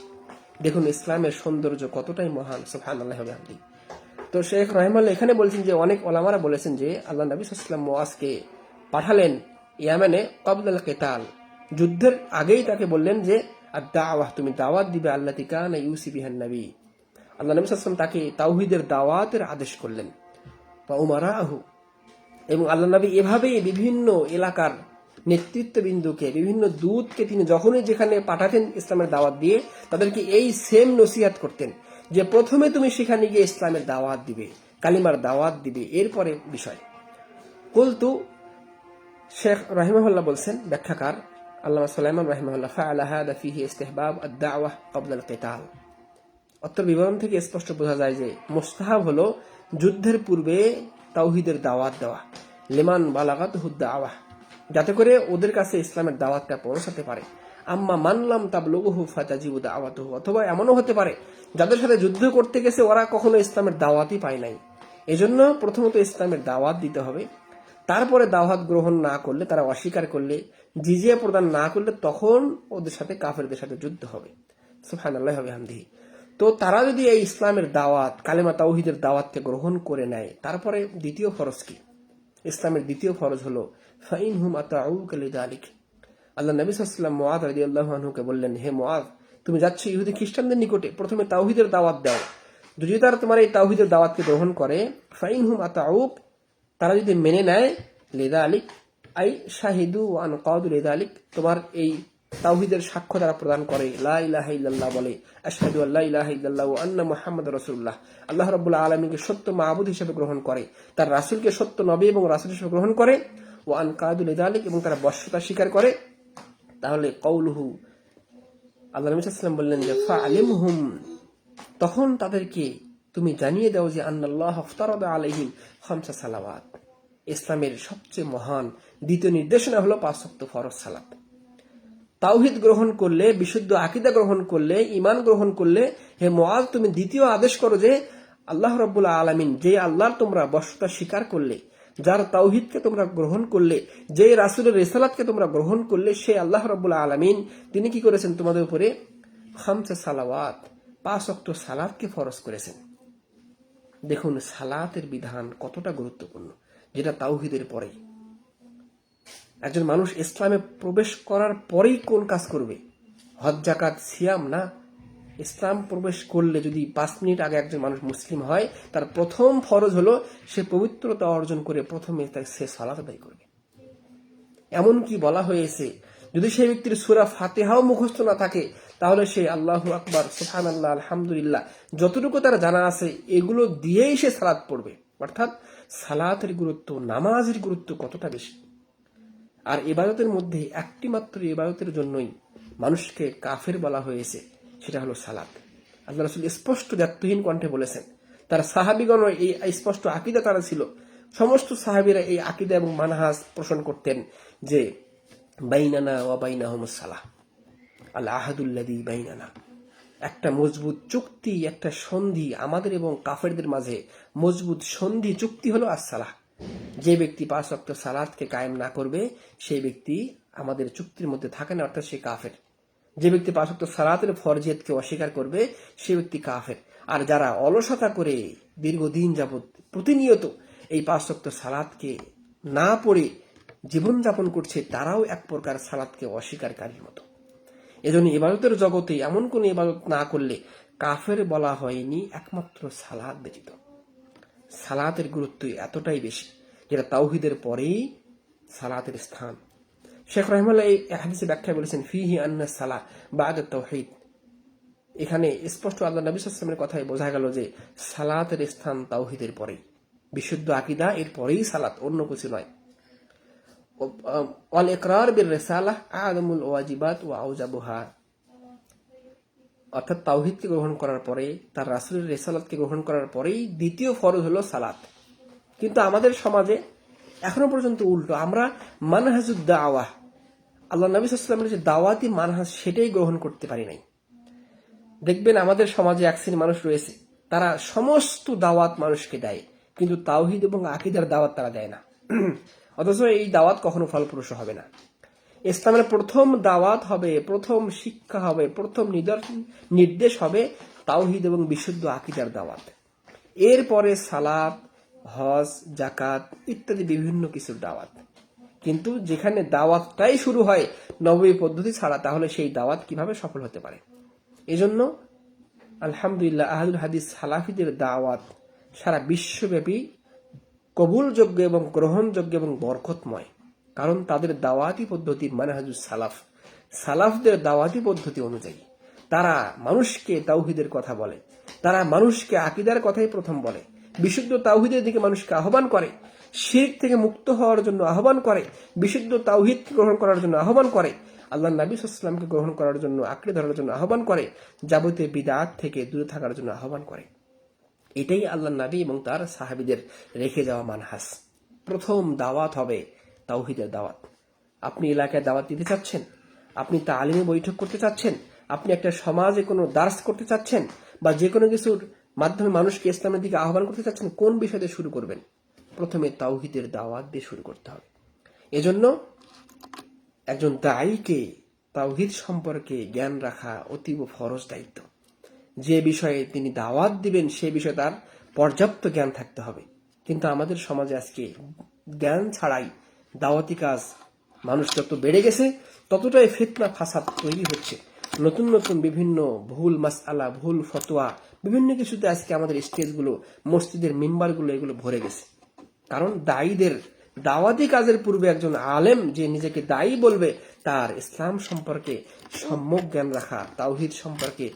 দেখুন ইসলামের সৌন্দর্য কতটাই মহান, সুবহানাল্লাহি ওয়া বিহামদিহি। তো শেখ রাহিমাহুল্লাহ এখানে বলছেন যে অনেক ওলামারা বলেছেন যে আল্লাহ নবী সাল্লাল্লাহু আলাইহি ওয়াসাল্লাম মুআজকে পাঠালেন ইয়ামানে ক্বাবলাল কিতাল, যুদ্ধের আগেই তাকে বললেন যে আদ-দাওয়াহ, তুমি দাওয়াত দিবে, আল্লাতী কানা ইউসি বিহান নবী। আল্লাহ নবী সাল্লাল্লাহু আলাইহি ওয়াসাল্লাম তাকে তাওহীদের দাওয়াতের আদেশ করলেন। ওয়া উমারাহু, এবং আল্লাহ নবী এভাবেই বিভিন্ন এলাকার নেতৃত্ববিন্দুকে, বিভিন্ন দূতকে তিনি যখনই যেখানে পাঠাতেন ইসলামের দাওয়াত দিয়ে, তাদেরকে এই সেম নসিহত করতেন যে প্রথমে তুমি সেখানে গিয়ে ইসলামের দাওয়াত দিবে, কালিমার দাওয়াত দিবে, এরপরে বিষয়। কুলতু, শেখ রাহিমাহুল্লাহ বলছেন, ব্যাখ্যাকার আল্লামা সুলাইমান রাহিমাহুল্লাহ, ফাআলা হাদা ফিহি ইস্তিহবাব আদ-দাওয়াহ ক্বাবলা আল-কিতাল। অত্র বিবরণ থেকে স্পষ্ট বোঝা যায় যে মুস্তাহাব হলো যুদ্ধের পূর্বে তাওহীদের দাওয়াত দেওয়া, লিমান বালাগাতহু দাওয়াহ, যাতে করে ওদের কাছে ইসলামের দাওয়াতটা পৌঁছাতে পারে। আম্মা মানলাম তাবলুগুহু ফাতাজিবু দাওয়াতুহু, অথবা এমনও হতে পারে যাদের সাথে যুদ্ধ করতে গেছে ওরা কখনো ইসলামের দাওয়াতই পায় নাই। এজন্য প্রথমত ইসলামের দাওয়াত দিতে হবে, তারপরে দাওয়াত গ্রহণ না করলে, তারা অস্বীকার করলে, জিজিয়া প্রদান না করলে, তখন ওদের সাথে কাফেরদের সাথে যুদ্ধ হবে। সুবহানাল্লাহি ওয়া বিহামদিহি। তো তারা যদি এই ইসলামের দাওয়াত, কালেমা তাওহীদের দাওয়াতকে গ্রহণ করে নেয়, তারপরে দ্বিতীয় ফরজ কি? ইসলামের দ্বিতীয় ফরজ হলো ফাইনহুম আতাউকা লিযালিক। আল্লাহ নবী সাল্লাল্লাহু আলাইহি ওয়াসাল্লাম মুআয রাদিয়াল্লাহু আনহুকে বললেন, হে মুআয, তুমি যাচ্ছ ইহুদি খ্রিস্টানদের নিকটে, প্রথমে তাওহীদের দাওয়াত দাও। যদি তারা তোমার এই তাওহীদের দাওয়াতকে গ্রহণ করে, ফাইনহুম আতাউক, তারা যদি মেনে নেয়, লিযালিক আই শাহিদু ওয়া আনকাদু লিযালিক, তোমার এই তাওহীদের সাক্ষ্য তারা প্রদান করে, লা ইলাহা ইল্লাল্লাহ বলে, আশহাদু আল্লা ইলাহা ইল্লাল্লাহ ওয়া আন্না মুহাম্মাদুর রাসূলুল্লাহ, আল্লাহ রাব্বুল আলামিনকে সত্য মাবুদ হিসেবে গ্রহণ করে, তার রাসূলকে সত্য নবী এবং রাসূল হিসেবে গ্রহণ করে, ওয়া আনকাদু লিযালিক, এবং তারা বশ্যতা স্বীকার করে, তাহলে কওলুহু, আল্লাহ নবী সাল্লাল্লাহু আলাইহি ওয়াসাল্লাম বললেন যে ফাআলিমহুম, তখন তাদেরকে তুমি জানিয়ে দাও যে আন্নাল্লাহ ইফতারাদা আলাইহিম খামসা সালাওয়াত, ইসলামের সবচেয়ে মহান দ্বিতীয় নির্দেশনা হলো 5 ওয়াক্ত ফরজ সালাত। তাওহীদ গ্রহণ করলে, বিশুদ্ধ আকীদা গ্রহণ করলে, ঈমান গ্রহণ করলে, হে মুআয, তুমি দ্বিতীয় আদেশ করো যে আল্লাহ রাব্বুল আলামিন, যে আল্লাহর তোমরা বশ্যতা স্বীকার করলে, যার তাওহীদকে তোমরা গ্রহণ করলে, যে রাসূলের রিসালাতকে তোমরা গ্রহণ করলে, সেই আল্লাহ রাব্বুল আলামিন তিনি কি করেছেন তোমাদের উপরে? খামসা সালাওয়াত, 5 ওয়াক্ত সালাতকে ফরজ করেছেন। দেখুন সালাতের বিধান কতটা গুরুত্বপূর্ণ, যেটা তাওহীদের পরেই। একজন মানুষ ইসলামে প্রবেশ করার পরেই কোন কাজ করবে? হজ, যাকাত, সিয়াম না। ইসলাম প্রবেশ করলে যদি 5 মিনিট আগে একজন মানুষ মুসলিম হয়, তার প্রথম ফরজ হলো সে পবিত্রতা অর্জন করে প্রথমে সে সালাত আদায় করবে। এমনকি বলা হয়েছে, যদি সেই ব্যক্তির সূরা ফাতিহাও মুখস্থ না থাকে, তাহলে সে আল্লাহু আকবার, সুবহানাল্লাহ, আলহামদুলিল্লাহ, যতটুকু তার জানা আছে এগুলো দিয়েই সে সালাত পড়বে। অর্থাৎ সালাতের গুরুত্ব, নামাজের গুরুত্ব কতটা বেশি। আর ইবাদতের মধ্যে একটি মাত্র ইবাদতের জন্যই মানুষকে কাফের বলা হয়েছে, সেটা হলো সালাত। আল্লাহ রাসূল স্পষ্ট দ্ব্যর্থহীন কণ্ঠে বলেছেন। তার সাহাবীগণ এই স্পষ্ট আকীদা তারা ছিল। সমস্ত সাহাবীরা এই আকীদা এবং মানহাজ পোষণ করতেন যে বাইনানা ওয়া বাইনাহুমুস সালাহ, আল আহাদুল্লাযী বাইনানা, একটা মজবুত চুক্তি, একটা সন্ধি আমাদের এবং কাফেরদের মাঝে, মজবুত সন্ধি চুক্তি হলো আসসালাহ। যে ব্যক্তি 5 ওয়াক্ত সালাতকে কায়েম না করবে সেই ব্যক্তি আমাদের চুক্তির মধ্যে থাকে না, অর্থাৎ সে কাফের। যে ব্যক্তি 5 ওয়াক্ত সালাতের ফরজিয়তকে অস্বীকার করবে সে ব্যক্তি কাফের। আর যারা অলসতা করে দীর্ঘদিন যাবত প্রতিনিয়ত এই 5 ওয়াক্ত সালাতকে না পড়ে জীবনযাপন করছে, তারাও এক প্রকার সালাতকে অস্বীকারীর মতো। এজন্য ইবাদতের জগতে এমন কোন ইবাদত না করলে কাফের বলা হয়নি একমাত্র সালাত ব্যতীত। সালাতের গুরুত্ব এতটাই বেশি, যেটা তাওহীদের পরেই সালাতের স্থান। শেখ রাহিমাহুল্লাহ এই হাদিসে ব্যাখ্যা বলেছেন, ফিহি আন্না সালাহ বা'দা তাওহীদ। এখানে স্পষ্ট আল্লাহ নবী সাল্লাল্লাহু আলাইহি ওয়াসাল্লামের কথায় বোঝা গেল যে সালাতের স্থান তাওহীদের পরেই, বিশুদ্ধ আকীদা এর পরেই সালাত, অন্য কিছু নয়। ওয়াল ইকরার বির রিসালাহ আ'যামুল ওয়াজিবাত ওয়া আওজাবুহা, অর্থাৎ তাওহীদকে গ্রহণ করার পরে, তার রাসূলের রিসালাতকে গ্রহণ করার পরেই দ্বিতীয় ফরজ হলো সালাত। কিন্তু আমাদের সমাজে এখনো পর্যন্ত উল্টো, আমরা মানহাজুদ দাওয়াহ, আল্লাহ নবী সাল্লাল্লাহু আলাইহি ওয়াসাল্লামের যে দাওয়াতি মানহাজ সেটাই গ্রহণ করতে পারি নাই। দেখবেন আমাদের সমাজে এক শ্রেণীর মানুষ রয়েছে, তারা সমস্ত দাওয়াত মানুষকে দেয়, কিন্তু তাওহীদ এবং আকীদার দাওয়াত তারা দেয় না। অথচ এই দাওয়াত কখনো ফলপ্রসূ হবে না। ইসলামের প্রথম দাওয়াত হবে, প্রথম শিক্ষা হবে, প্রথম নির্দেশ হবে তাওহীদ এবং বিশুদ্ধ আকীদার দাওয়াত। এরপরে সালাত, হজ, যাকাত ইত্যাদি বিভিন্ন কিছুর দাওয়াত। কিন্তু যেখানে দাওয়াতটাই শুরু হয় নবী পদ্ধতি ছাড়া, তাহলে সেই দাওয়াত কিভাবে সফল হতে পারে? এজন্য আলহামদুলিল্লাহ আহলুল হাদিস সালাফিদের দাওয়াত সারা বিশ্বব্যাপী কবুলযোগ্য এবং গ্রহণযোগ্য এবং বরকতময়। কারণ তাদের দাওয়াতি পদ্ধতি মানহাজুস সালাফ, সালাফদের দাওয়াতি পদ্ধতি অনুযায়ী তারা মানুষকে তাওহীদের কথা বলে, তারা মানুষকে আকীদার কথাই প্রথম বলে, বিশুদ্ধ তাওহীদের দিকে মানুষকে আহ্বান করে, শিরক থেকে মুক্ত হওয়ার জন্য আহ্বান করে, বিশুদ্ধ তাওহীদকে গ্রহণ করার জন্য আহ্বান করে, আল্লাহ নবী সাল্লাল্লাহু আলাইহি ওয়াসাল্লামকে গ্রহণ করার জন্য, আঁকড়ে ধরার জন্য আহ্বান করে, যাবতীয় বিদআত থেকে দূরে থাকার জন্য আহ্বান করে। এটাই আল্লাহ নবী এবং তার সাহাবীদের রেখে যাওয়া মানহাজ। প্রথম দাওয়াত হবে তাওহীদের দাওয়াত। আপনি এলাকায় দাওয়াত দিতে চাচ্ছেন, আপনি তালিমে বৈঠক করতে চাচ্ছেন, আপনি একটা সমাজে কোনো দার্স করতে চাচ্ছেন, বা যে কোনো কিছুর মাধ্যমে মানুষকে ইসলামের দিকে আহ্বান করতে চাচ্ছেন, কোন বিষয় দিয়ে শুরু করবেন? প্রথমে তাওহীদের দাওয়াত দিয়ে শুরু করতে হবে। এজন্য একজন দায়ীকে তাওহীদ সম্পর্কে জ্ঞান রাখা অতীব ফরজ দায়িত্ব। যে বিষয়ে তিনি দাওয়াত দিবেন সে বিষয়ে তার পর্যাপ্ত জ্ঞান থাকতে হবে। কিন্তু আমাদের সমাজে আজকে জ্ঞান ছাড়াই দাওয়াতি কাজ মানুষ যত বেড়ে গেছে, ততটাই ফিতনা ফাসাদ তৈরি হচ্ছে। নতুন নতুন বিভিন্ন ভুল মাসআলা, ভুল ফতোয়া, বিভিন্ন কিছুতে আজকে আমাদের স্টেজগুলো, মসজিদের মিম্বারগুলো এগুলো ভরে গেছে। কারণ দায়ীদের দাওয়াতি কাজের পূর্বে একজন আলেম যে নিজেকে দায়ী বলবে, তার ইসলাম সম্পর্কে সম্যক জ্ঞান রাখা, তাওহীদ সম্পর্কে,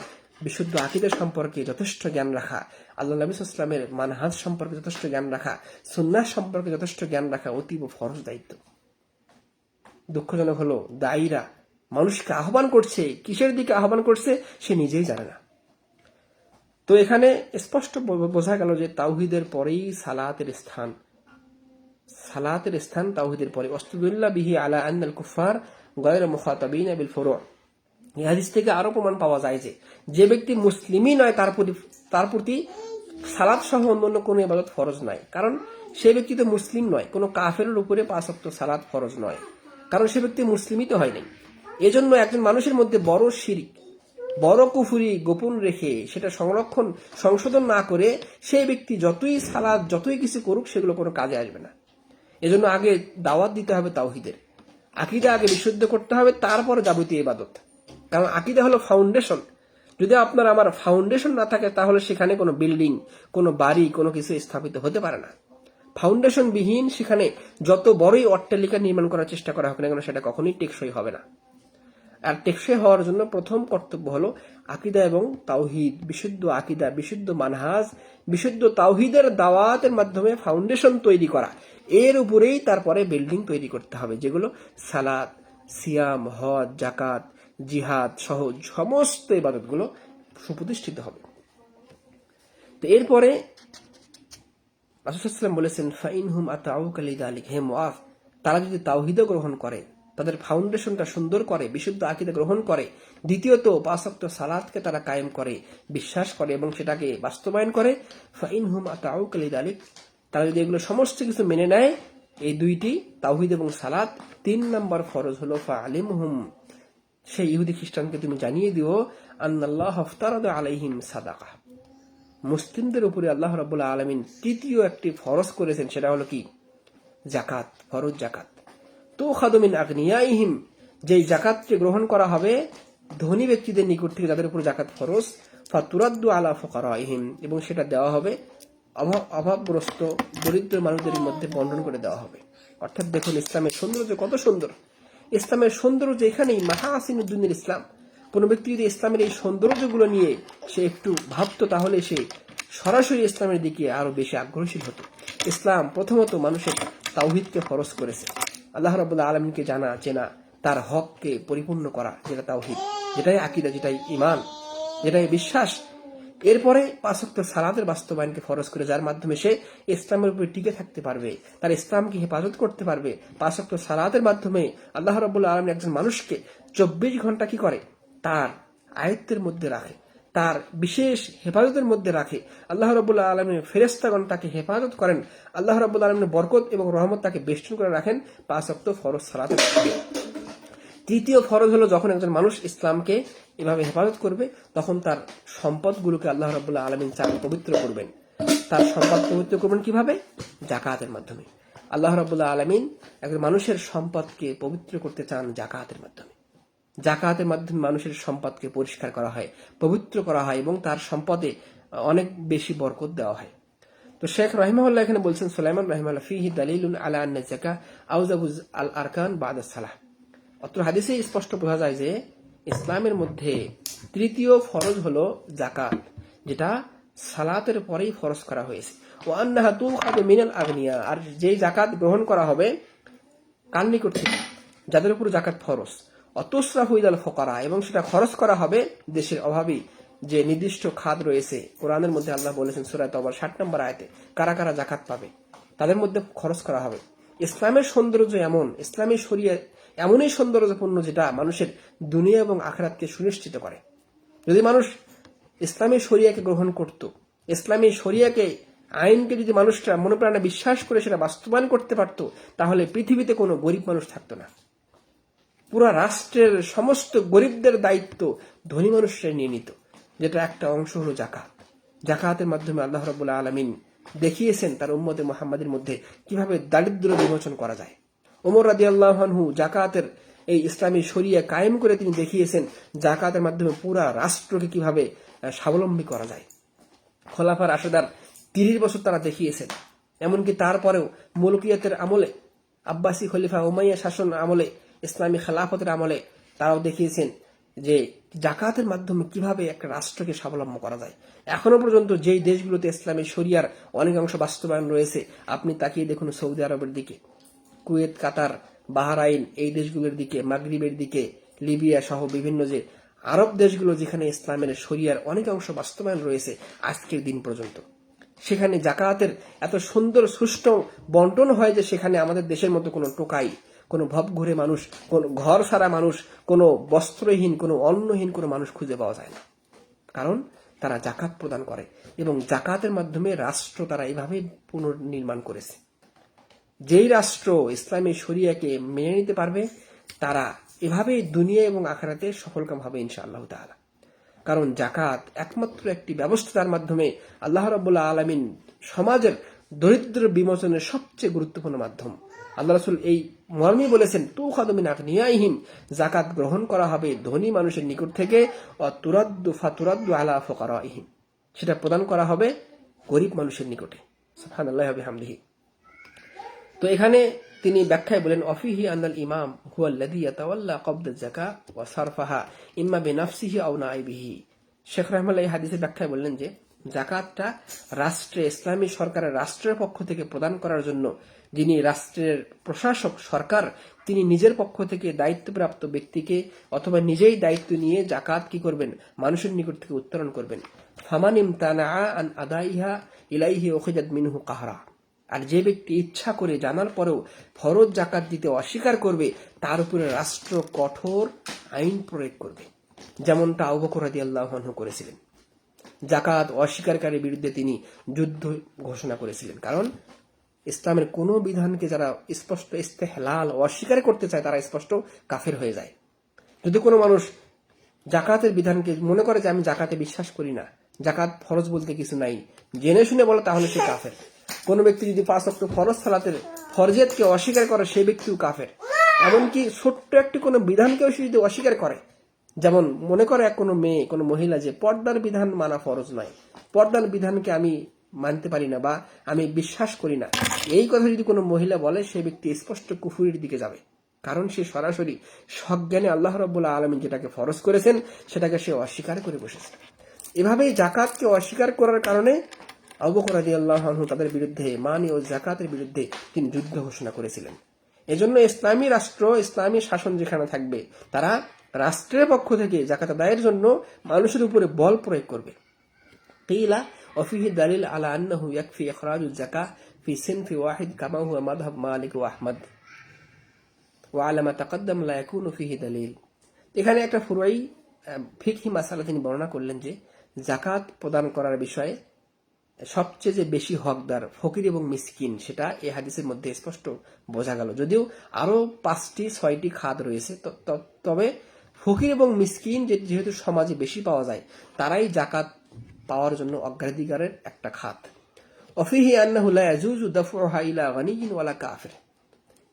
বিশুদ্ধ আকীদা সম্পর্কে যথেষ্ট জ্ঞান রাখা, আল্লাহ নবী সাল্লাল্লাহু আলাইহি ওয়াসাল্লামের মানহাজ সম্পর্কে যথেষ্ট জ্ঞান রাখা, সুন্নাহ সম্পর্কে যথেষ্ট জ্ঞান রাখা অতীব ফরজ দায়িত্ব। দুঃখজনক হলো দায়ীরা মানুষকে আহ্বান করছে, কিসের দিকে আহ্বান করছে সে নিজেই জানে না। তো এখানে স্পষ্ট বোঝা গেল যে তাওহীদের পরেই সালাতের স্থান, সালাতের স্থান তাওহীদের পরে। ওয়াস্তাদুল্লা বিহি আলা আন্নাল কুফার গায়রু মুখাতাবিন বিল ফুরু'। এই হাদিস থেকে আরো প্রমাণ পাওয়া যায় যে ব্যক্তি মুসলিমই নয় তার প্রতি সালাত সহ অন্য কোনো ইবাদত ফরজ নয়। কারণ সে ব্যক্তি তো মুসলিম নয়, কোনো কাফেরের উপরে 5 ওয়াক্ত সালাত ফরজ নয়, কারণ সে ব্যক্তি মুসলিমই তো হয় নাই। এজন্য একজন মানুষের মধ্যে বড় শিরক, বড় কুফরি গোপন রেখে সেটা সংশোধন না করে সেই ব্যক্তি যতই সালাত, যতই কিছু করুক, সেগুলো কোনো কাজে আসবে না। এজন্য আগে দাওয়াত দিতে হবে তাওহীদের, আকীদা আগে বিশুদ্ধ করতে হবে, তারপর যাবতীয় ইবাদত। কারণ আকীদা হলো ফাউন্ডেশন। যদি আপনার আমার ফাউন্ডেশন না থাকে, তাহলে সেখানে কোনো বিল্ডিং, কোনো বাড়ি, কোনো কিছু স্থাপিত হতে পারে না। ফাউন্ডেশন বিহীন সেখানে যত বড়ই অট্টালিকা নির্মাণ করার চেষ্টা করা হোক না কেন, সেটা কখনোই টেকসই হবে না। আর টেকসই হওয়ার জন্য প্রথম কর্তব্য হলো আকীদা এবং তাওহীদ, বিশুদ্ধ আকীদা, বিশুদ্ধ মানহাজ, বিশুদ্ধ তাওহীদের দাওয়াতের মাধ্যমে ফাউন্ডেশন তৈরি করা। এর উপরেই তারপরে বিল্ডিং তৈরি করতে হবে, যেগুলো সালাত, সিয়াম, হজ, জাকাত, জিহাদ সহ সমস্ত ইবাদতগুলো সুপ্রতিষ্ঠিত হবে। তো এরপরে রাসূল সাল্লাল্লাহু আলাইহি ওয়াসাল্লাম বলেছেন, ফাইনহুম আতাউকা লিযালিক, হে মুআয, তারা যদি তাওহীদ গ্রহণ করে, তাদের ফাউন্ডেশনটা সুন্দর করে, বিশুদ্ধ আকীদা গ্রহণ করে, দ্বিতীয়ত 5 ওয়াক্ত সালাতকে তারা কায়েম করে, বিশ্বাস করে এবং সেটাকে বাস্তবায়ন করে, ফাইনহুম আতাউকা লিযালিক, তারা যদি এগুলো সমস্ত কিছু মেনে নেয়, এই দুইটি তাওহীদ এবং সালাত, 3 নম্বর ফরজ হলো ফাআলিমহুম, সেই ইহুদি খ্রিস্টানকে তুমি জানিয়ে দিও, আন্নাল্লাহ ইফতারাদা আলাইহিম সাদাকা, মুসলিমদের উপরে আল্লাহ রাব্বুল আলামিন তৃতীয় একটি ফরজ করেছেন, সেটা হলো কি? জাকাত, ফরজ জাকাত। তো খাদু মিন আগনিয়াইহিম, যেই জাকাতকে গ্রহণ করা হবে ধনী ব্যক্তিদের নিকট থেকে, যাদের উপর জাকাত ফরজ, ফাতুরাদ্দু আলা ফুকারাইহিম, এবং সেটা দেওয়া হবে অভাবগ্রস্ত দরিদ্র মানুষদের মধ্যে বন্টন করে দেওয়া হবে। অর্থাৎ দেখুন ইসলামের সৌন্দর্য কত সুন্দর। ইসলামের সৌন্দর্য এখানেই, মাহাসিনুদ্দিনের ইসলাম। কোনো ব্যক্তি যদি ইসলামের এই সৌন্দর্যগুলো নিয়ে সে একটু ভাবতো, তাহলে সে সরাসরি ইসলামের দিকে আরো বেশি আগ্রহশীল হতো। ইসলাম প্রথমত মানুষের তাওহীদকে ফরজ করেছে, আল্লাহ রাব্বুল আলামিনকে জানা চেনা, তার হককে পরিপূর্ণ করা, যেটা তাওহীদ, যেটাই আকীদা, যেটাই ঈমান, যেটাই বিশ্বাস। এরপরে 5 ওয়াক্ত সালাতের বাস্তবায়নকে ফরজ করে, যার মাধ্যমে সে ইসলামের উপরে টিকে থাকতে পারবে, তার ইসলামকে হেফাজত করতে পারবে। 5 ওয়াক্ত সালাতের মাধ্যমে আল্লাহ রাব্বুল আলামিন একজন মানুষকে 24 ঘন্টা কি করে? তার আয়ত্তের মধ্যে রাখে, তার বিশেষ হেফাজতের মধ্যে রাখে। আল্লাহ রাব্বুল আলামিনের ফেরেশতাগণ তাকে হেফাজত করেন, আল্লাহ রাব্বুল আলামিনের বরকত এবং রহমত তাকে বেষ্টন করে রাখেন 5 ওয়াক্ত ফরজ সালাতের মাধ্যমে। তৃতীয় ফরজ হলো, যখন একজন মানুষ ইসলামকে এভাবে হেফাজত করবে, তখন তার সম্পদগুলোকে আল্লাহ রাব্বুল আলামিন চান পবিত্র করবেন। তার সম্পদ পবিত্র করবেন কিভাবে? জাকাতের মাধ্যমে। আল্লাহ রাব্বুল আলামিন একজন মানুষের সম্পদকে পবিত্র করতে চান জাকাতের মাধ্যমে। জাকাতের মাধ্যমে মানুষের সম্পদকে পরিষ্কার করা হয়, পবিত্র করা হয় এবং তার সম্পদে অনেক বেশি বরকত দেওয়া হয়। তো শেখ রাহিমাহুল্লাহ এখানে বলছেন, সুলাইমান রাহিমাহুল্লাহ, ফিহি দালিলুন আলা আন্না যাকাত আওজাবু আল আরকান বাদা সালাহ। অত্র হাদিসে স্পষ্ট বোঝা যায় যে ইসলামের মধ্যে তৃতীয় ফরজ হলো জাকাত, যেটা সালাতের পরেই ফরজ করা হয়েছে। ও আন্নাহা তুখাযু মিনাল আগনিয়া, আর যেই জাকাত গ্রহণ করা হবে কার নিকট থেকে? যাদের উপর জাকাত ফরজ। অতুসরাফু ইলাল ফুকারা, এবং সেটা খরচ করা হবে দেশের অভাবী যে নির্দিষ্ট খাত রয়েছে। কোরআনের মধ্যে আল্লাহ বলেছেন সূরা তাওবার 60 নম্বর আয়াতে, কারা কারা জাকাত পাবে, তাদের মধ্যে খরচ করা হবে। ইসলামের সৌন্দর্য এমন, ইসলামী শরিয়া এমনই সৌন্দর্যপূর্ণ, যেটা মানুষের দুনিয়া এবং আখিরাতকে সুনিশ্চিত করে। যদি মানুষ ইসলামী শরিয়াকে গ্রহণ করত, ইসলামী শরিয়াকে, আইনকে যদি মানুষরা মনে প্রাণে বিশ্বাস করে সেটা বাস্তবায়ন করতে পারত, তাহলে পৃথিবীতে কোনো গরিব মানুষ থাকতো না। পুরা রাষ্ট্রের সমস্ত গরিবদের দায়িত্ব ধনী মানুষরা নিয়ে নিত, যেটা একটা অংশ হলো জাকাত। জাকাতের মাধ্যমে আল্লাহ রাব্বুল আলামিন দেখিয়েছেন তার উম্মতে মুহাম্মাদের মধ্যে কিভাবে দারিদ্র বিমোচন করা যায়। ওমর রাদিয়াল্লাহু আনহু জাকাতের এই ইসলামী শরিয়া কায়েম করে তিনি দেখিয়েছেন জাকাতের মাধ্যমে পুরা রাষ্ট্রকে কিভাবে স্বাবলম্বী করা যায়। খোলাফা রাশেদার 30 বছর তারা দেখিয়েছেন। এমনকি তারপরেও মুলকিয়াতের আমলে, আব্বাসী খলিফা উমাইয়া শাসন আমলে, ইসলামী খেলাফতের আমলে তারাও দেখিয়েছেন যে জাকাতের মাধ্যমে কিভাবে একটা রাষ্ট্রকে স্বাবলম্বী করা যায়। এখনো পর্যন্ত যেই দেশগুলোতে ইসলামী শরিয়ার অনেক অংশ বাস্তবায়ন রয়েছে, আপনি তাকিয়ে দেখুন সৌদি আরবের দিকে, কুয়েত, কাতার, বাহরাইন, এই দেশগুলোর দিকে, মাগরিবের দিকে, লিবিয়া সহ বিভিন্ন যে আরব দেশগুলো যেখানে ইসলামের শরিয়ার অনেক অংশ বাস্তবায়ন রয়েছে আজকের দিন পর্যন্ত, সেখানে জাকাতের এত সুন্দর সুষ্ঠু বন্টন হয় যে সেখানে আমাদের দেশের মতো কোনো টোকাই, কোনো ভবঘুরে মানুষ, কোনো ঘর ছাড়া মানুষ, কোনো বস্ত্রহীন, কোনো অন্নহীন কোনো মানুষ খুঁজে পাওয়া যায় না। কারণ তারা জাকাত প্রদান করে এবং জাকাতের মাধ্যমে রাষ্ট্র তারা এইভাবে পুনর্নির্মাণ করেছে। যেই রাষ্ট্র ইসলামী শরিয়াকে মেনে নিতে পারবে, তারা এভাবেই দুনিয়া এবং আখিরাতে সফলকাম হবে ইনশাআল্লাহ তাআলা। কারণ জাকাত একমাত্র একটি ব্যবস্থা, তার মাধ্যমে আল্লাহ রাব্বুল আলামিন সমাজের দরিদ্র বিমোচনের সবচেয়ে গুরুত্বপূর্ণ মাধ্যম। আল্লাহ রাসূল এই মর্মে বলেছেন, তুখাযু মিন আগনিয়াইহিম, জাকাত গ্রহণ করা হবে ধনী মানুষের নিকট থেকে, তুরাদ্দু ফাতুরাদ্দু আলা ফুকারাইহিম, সেটা প্রদান করা হবে গরিব মানুষের নিকটে। সুবহানাল্লাহি ওয়া বিহামদিহি। তো এখানে তিনি ব্যাখ্যায় বলেন অফিহি আনাল ইমাম হুয়াল্লাযী ইয়াতাওয়াল্লা কবদ যাকাত ওয়া সারফাহা ইম্মা বিনাফসিহি আও নাইবিহি। শেখ রাহমাতুল্লাহ এই হাদিসের ব্যাখ্যায় বললেন যে যাকাতটা রাষ্ট্রে ইসলামী সরকারের রাষ্ট্রের পক্ষ থেকে প্রদান করার জন্য যিনি রাষ্ট্রের প্রশাসক সরকার তিনি নিজের পক্ষ থেকে দায়িত্বপ্রাপ্ত ব্যক্তিকে অথবা নিজেই দায়িত্ব নিয়ে জাকাত কি করবেন মানুষের নিকট থেকে উত্তোলন করবেন। ফামান ইমতানা আন আদাইহা ইলাইহি উখিযাত মিনহু কাহরা। আর যে ব্যক্তি ইচ্ছা করে জানার পরেও ফরজ জাকাত দিতে অস্বীকার করবে তার উপরে রাষ্ট্র কঠোর আইন প্রয়োগ করবে, যেমনটা আবু বকর রাদিয়াল্লাহু আনহু করেছিলেন। জাকাত অস্বীকারীর বিরুদ্ধে তিনি যুদ্ধ ঘোষণা করেছিলেন, কারণ ইসলামের কোন বিধানকে যারা স্পষ্ট ইস্তেহলাল অস্বীকার করতে চায় তারা স্পষ্ট কাফের হয়ে যায়। যদি কোনো মানুষ জাকাতের বিধানকে মনে করে যে আমি জাকাতে বিশ্বাস করি না, জাকাত ফরজ বলতে কিছু নাই, জেনে শুনে বলে, তাহলে সে কাফের। কোন ব্যক্তি যদি 5 ওয়াক্ত ফরজ সালাতের ফরজিয়তকে অস্বীকার করে সেই ব্যক্তিও কাফের। এমনকি ছোট্ট একটি কোনো বিধানকেও সে যদি অস্বীকার করে, যেমন মনে করে কোনো মেয়ে কোনো মহিলা যে পর্দার বিধান মানা ফরজ নয়, পর্দার বিধানকে আমি মানতে পারি না বা আমি বিশ্বাস করি না, এই কথা যদি কোনো মহিলা বলে সেই ব্যক্তি স্পষ্ট কুফুরির দিকে যাবে, কারণ সে সরাসরি সজ্ঞানে আল্লাহ রাব্বুল আলামিন যেটাকে ফরজ করেছেন সেটাকে সে অস্বীকার করে বসেছে। এভাবেই জাকাতকে অস্বীকার করার কারণে আবু বকর রাদিয়াল্লাহু আনহু তাদের বিরুদ্ধে মানি ও জাকাতের বিরুদ্ধে তিনি যুদ্ধ ঘোষণা করেছিলেন। এজন্য ইসলামী রাষ্ট্র ইসলামী শাসন যেখানে থাকবে তারা রাষ্ট্রের পক্ষ থেকে জাকাত আদায়ের জন্য মানুষের উপরে বল প্রয়োগ করবে। কিলা ওয়াফিহি দালিল আলা আন্নাহু ইয়াকফি ইখরাজুজ যাকাহ ফি সিনফি ওয়াহিদ কামা হুয়া মাযহাব মালিক ওয়া আহমদ ওয়া আলা মা তাকদ্দাম লা ইয়াকুনু ফিহি দালিল। এখানে একটা ফুরুই ফিকহি মাসালা তিনি বর্ণনা করলেন যে জাকাত প্রদান করার বিষয়ে সবচেয়ে যে বেশি হকদার ফকির এবং মিসকিন সেটা এই হাদিসের মধ্যে স্পষ্ট বোঝা গেল। যদিও আরো 5টি-6টি খাত রয়েছে, তবে ফকির এবং মিসকিন যেহেতু সমাজে বেশি পাওয়া যায় তারাই জাকাত পাওয়ার জন্য অগ্রাধিকারের একটা খাত। অফিহি আন্নাহু লা ইয়াজুজু দাফউহা ইলা গানিয়িন ওয়ালা কাফির।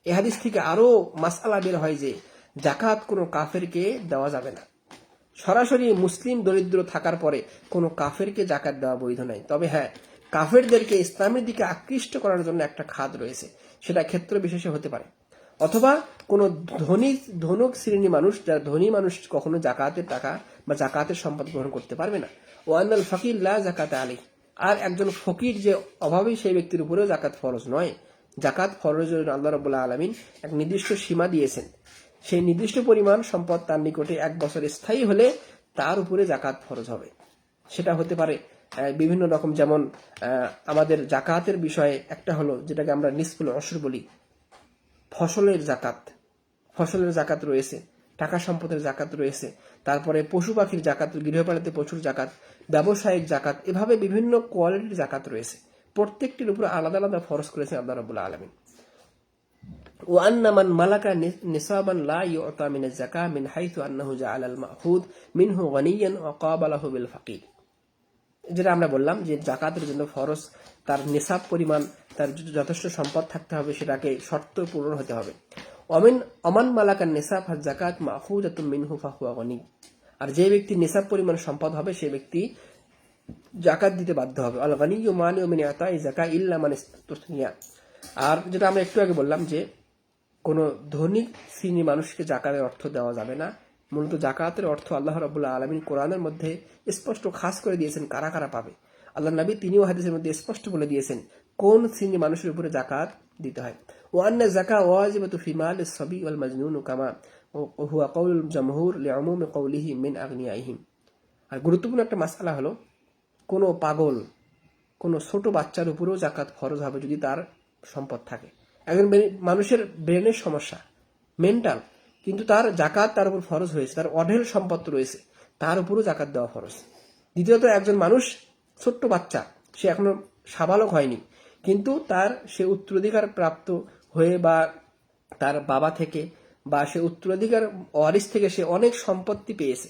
এই হাদিস থেকে আরো মাসআলা বের হয় যে জাকাত কোনো কাফেরকে দেওয়া যাবে না। সরাসরি মুসলিম দরিদ্র থাকার পরে কোনো কাফেরকে জাকাত দেওয়া বৈধ নয়। তবে হ্যাঁ, কাফেরদেরকে ইসলামের দিকে আকৃষ্ট করার জন্য একটা খাত রয়েছে, সেটা ক্ষেত্র বিশেষে হতে পারে। অথবা কোনো ধনুক শ্রেণী মানুষ, যারা ধনী মানুষ কখনো জাকাতের টাকা বা জাকাতের সম্পদ গ্রহণ করতে পারবে না। ওয়ান্নাল ফাকির লা জাকাত আলাইহি। আর একজন ফকির যে অভাবী সেই ব্যক্তির উপরেও জাকাত ফরজ নয়। জাকাত ফরজের আল্লাহ রাব্বুল আলামিন এক নির্দিষ্ট সীমা দিয়েছেন, সেই নির্দিষ্ট পরিমাণ সম্পদ তার নিকটে 1 বছর স্থায়ী হলে তার উপরে জাকাত ফরজ হবে। সেটা হতে পারে বিভিন্ন রকম, যেমন আমাদের জাকাতের বিষয়ে একটা হলো যেটাকে আমরা নিসফুল উশর বলি, ফসলের জাকাত রয়েছে, টাকা সম্পদের জাকাত রয়েছে, তারপরে পশু পাখির জাকাত, গৃহপালিত পশুর জাকাত, ব্যবসায়িক জাকাত, এভাবে বিভিন্ন কোয়ালিটির জাকাত রয়েছে। প্রত্যেকটির উপর আলাদা আলাদা ফরজ করেছেন আল্লাহ রাব্বুল আলামিন। وأن من ملك نصابا لا يعطى من الزكاة من حيث أنه جعل المأخوذ منه غنيا وقابله بالفقير। যেটা আমরা বললাম যে জাকাতের জন্য ফরজ তার নিসাব পরিমাণ, তার যথেষ্ট সম্পদ থাকতে হবে, সেটাকে শর্ত পূরণ হতে হবে। অমান মালাকান নিসাব হাজ জাকাত মাখুজাতুম মিনহু ফাহুয়া গনি। আর যে ব্যক্তি নিসাব পরিমাণ সম্পদ হবে সেই ব্যক্তি জাকাত দিতে বাধ্য হবে। আল গানিয়্যু মানিউ মিন ইতাই যাকাত ইল্লা মান ইসতুসনিয়া। আর যেটা আমরা একটু আগে বললাম যে কোনো ধনী শ্রেণী মানুষকে জাকাতের অর্থ দেওয়া যাবে না। মূলত জাকাতের অর্থ আল্লাহ রাব্বুল আলামিন কোরআনের মধ্যে স্পষ্ট খাস করে দিয়েছেন কারা কারা পাবে। আল্লাহ নবী তিনিও হাদিসের মধ্যে স্পষ্ট বলে দিয়েছেন কোন শ্রেণী মানুষের উপরে জাকাত দিতে হয়। ওয়ান্না যাকাত ওয়াজিবাতু ফি মালিস সাবি ওয়াল মাজনুন কামা হুয়া কাউলুল জামহুর লিউমুমি কাউলিহি মিন আগনিয়াইহিম। আর গুরুত্বপূর্ণ একটা মাসআলা হলো কোনো পাগল, কোনো ছোট বাচ্চার উপরেও জাকাত ফরজ হবে যদি তার সম্পদ থাকে। একজন মানুষের ব্রেনের সমস্যা, মেন্টাল, কিন্তু তার জাকাত তার উপর ফরজ হয়েছে, তার অঢেল সম্পদ রয়েছে, তার উপরও জাকাত দেওয়া ফরজ। দ্বিতীয়ত একজন মানুষ ছোট্ট বাচ্চা, সে এখনো সাবালক হয়নি, কিন্তু সে উত্তরাধিকার প্রাপ্ত হয়ে বা তার বাবা থেকে বা সে উত্তরাধিকার ওয়ারিস থেকে সে অনেক সম্পত্তি পেয়েছে,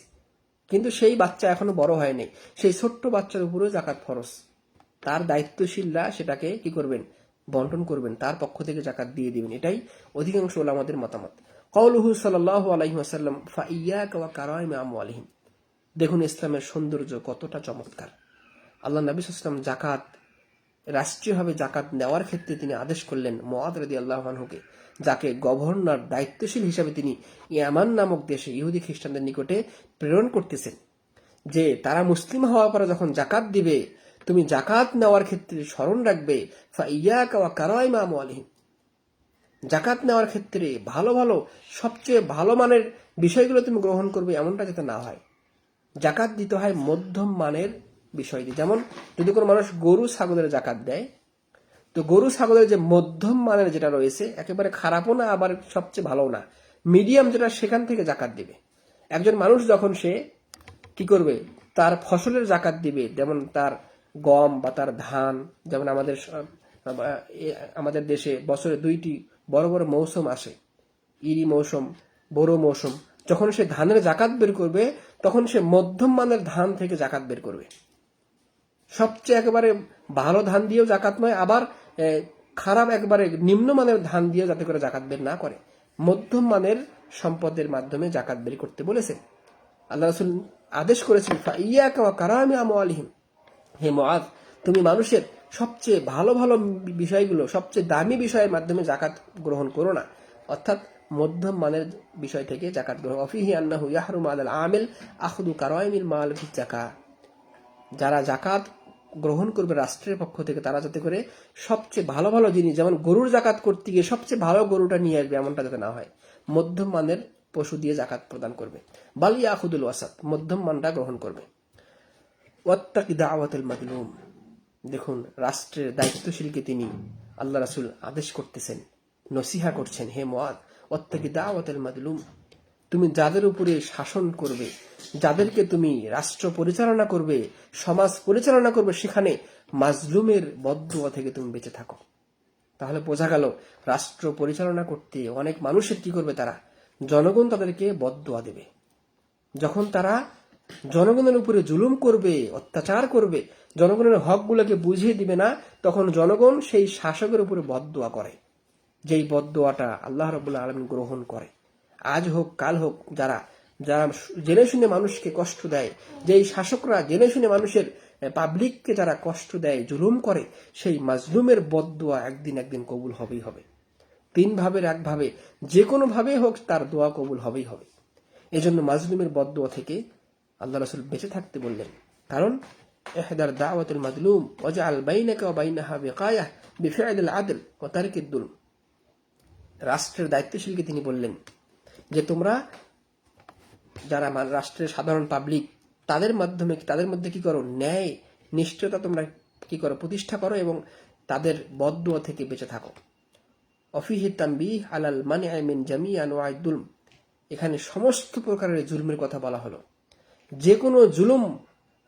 কিন্তু সেই বাচ্চা এখনো বড় হয়নি, সেই ছোট্ট বাচ্চার উপরেও জাকাত ফরজ। তার দায়িত্বশীলরা সেটাকে কি করবেন, বন্টন করবেন, তার পক্ষ থেকে জাকাত দিয়ে দিবেন। এটাই অধিকাংশ উলামাদের মতামত। কাউলুহু সাল্লাল্লাহু আলাইহি ওয়াসাল্লাম ফাইয়াকা ওয়া কারাইমা আমওয়ালিহিম। দেখুন ইসলামের সৌন্দর্য কতটা চমৎকার। আল্লাহ নবী সাল্লাল্লাহু আলাইহি ওয়াসাল্লাম জাকাত রাষ্ট্রীয়ভাবে জাকাত নেওয়ার ক্ষেত্রে তিনি আদেশ করলেন মুআদ রাদিয়াল্লাহু আনহুকে, যাকে গভর্নর দায়িত্বশীল হিসাবে তিনি ইয়ামান নামক দেশে ইহুদি খ্রিস্টানদের নিকটে প্রেরণ করতেছেন, যে তারা মুসলিম হওয়ার পরে যখন জাকাত দিবে তুমি জাকাত নেওয়ার ক্ষেত্রে স্মরণ রাখবে ফাইয়াকা ওয়া কারাইমা আমওয়ালিহিম, জাকাত নেওয়ার ক্ষেত্রে ভালো ভালো সবচেয়ে ভালো মানের বিষয়গুলো তুমি গ্রহণ করবে, এমনটা যাতে না হয়। জাকাত দিতে হয় মধ্যম মানের বিষয় দিয়ে। যেমন যদি কোনো মানুষ গরু ছাগলের জাকাত দেয়, তো গরু ছাগলের যে মধ্যম মানের যেটা রয়েছে, একেবারে খারাপও না আবার সবচেয়ে ভালো না, মিডিয়াম যেটা, সেখান থেকে জাকাত দিবে। একজন মানুষ যখন সে কি করবে, তার ফসলের জাকাত দিবে, যেমন তার গম বা তার ধান, যেমন আমাদের দেশে বছরে 2টি বড় বড় মৌসুম আসে, ইরি মৌসুম, বোরো মৌসুম। যখন সে ধানের জাকাত বের করবে তখন সে মধ্যম মানের ধান থেকে জাকাত বের করবে। সবচেয়ে একেবারে ভালো ধান দিয়েও জাকাত নয়, আবার খারাপ একেবারে নিম্নমানের ধান দিয়েও যাতে করে জাকাত বের না করে, মধ্যম মানের সম্পদের মাধ্যমে জাকাত বের করতে বলেছেন। আল্লাহ রাসূল আদেশ করেছেন ফাইয়াকা ওয়া কারামি আমওয়ালিহিম, হে মুআয, তুমি মানুষের সবচেয়ে ভালো ভালো বিষয়গুলো, সবচেয়ে দামি বিষয়ের মাধ্যমে জাকাত গ্রহণ করো না, অর্থাৎ মধ্যম মানের বিষয় থেকে জাকাত গ্রহণ। অফিহি আন্নাহু ইয়াহরুমু আলাল আমিল আখযু কারাইমিল মাল ফি যাকাত, যারা জাকাত গ্রহণ করবে রাষ্ট্রের পক্ষ থেকে, তারা যাতে করে সবচেয়ে ভালো ভালো জিনিস, যেমন গরুর জাকাত করতে গিয়ে সবচেয়ে ভালো গরুটা নিয়ে আসবে, এমনটা যাতে না হয়, মধ্যম মানের পশু দিয়ে জাকাত প্রদান করবে। বাল ইয়াখুদুল ওয়াসাত, মধ্যম মানটা গ্রহণ করবে। ওয়াত্তাকি দাওয়াতুল মাজলুম, দেখুন রাষ্ট্রের দায়িত্বশীলকে তিনি আল্লাহ রাসূল আদেশ করতেছেন, নসিহা করছেন, হে মুআয, ওয়াত্তাকি দাওয়াতুল মাজলুম, তুমি যাদের উপরে শাসন করবে, যাদেরকে তুমি রাষ্ট্র পরিচালনা করবে, সমাজ পরিচালনা করবে, সেখানে মাজলুমের বদদুয়া থেকে তুমি বেঁচে থাকো। তাহলে বোঝা গেল রাষ্ট্র পরিচালনা করতে অনেক মানুষের কি করবে, তারা জনগণ তাদেরকে বদদুয়া দেবে। যখন তারা জনগণের উপরে জুলুম করবে, অত্যাচার করবে, জনগণের হকগুলোকে বুঝিয়ে দিবে না, তখন জনগণ সেই শাসকের উপরে বদদুয়া করে, যেই বদদুয়াটা আল্লাহ রাব্বুল আলামিন গ্রহণ করে। আজ হোক কাল হোক, যারা যারা জেনে শুনে মানুষকে কষ্ট দেয়, যেই শাসকরা জেনে শুনে মানুষের পাবলিককে যারা কষ্ট দেয়, জুলুম করে, সেই মাজলুমের বদদুয়া একদিন একদিন কবুল হবেই হবে। 3 ভাবের এক ভাবে, যে কোনো ভাবে হোক, তার দোয়া কবুল হবেই হবে। এজন্য মাজলুমের বদদুয়া থেকে আল্লাহ রাসূল বেঁচে থাকতে বললেন। কারণ ইহদার দাওয়াতুল মাজলুম ওয়াজআল বাইনাকা ওয়া বাইনাহা বিকায়াহ বিফি'লিল আদল ওয়া তারকিদ দুলম। রাষ্ট্রের দায়িত্বশীলকে তিনি বললেন যে তোমরা যারা রাষ্ট্রের সাধারণ পাবলিক, তাদের মধ্যে কি করো, ন্যায় নিষ্ঠতা তোমরা কি করো, প্রতিষ্ঠা করো, এবং তাদের বদদুয়া থেকে বেঁচে থাকো। অফিহি তানবিহ আলাল মানি'i মিন জামি'i আনওয়া'id দুলম, এখানে সমস্ত প্রকারের জুলমের কথা বলা হলো। যে কোনো জুলুম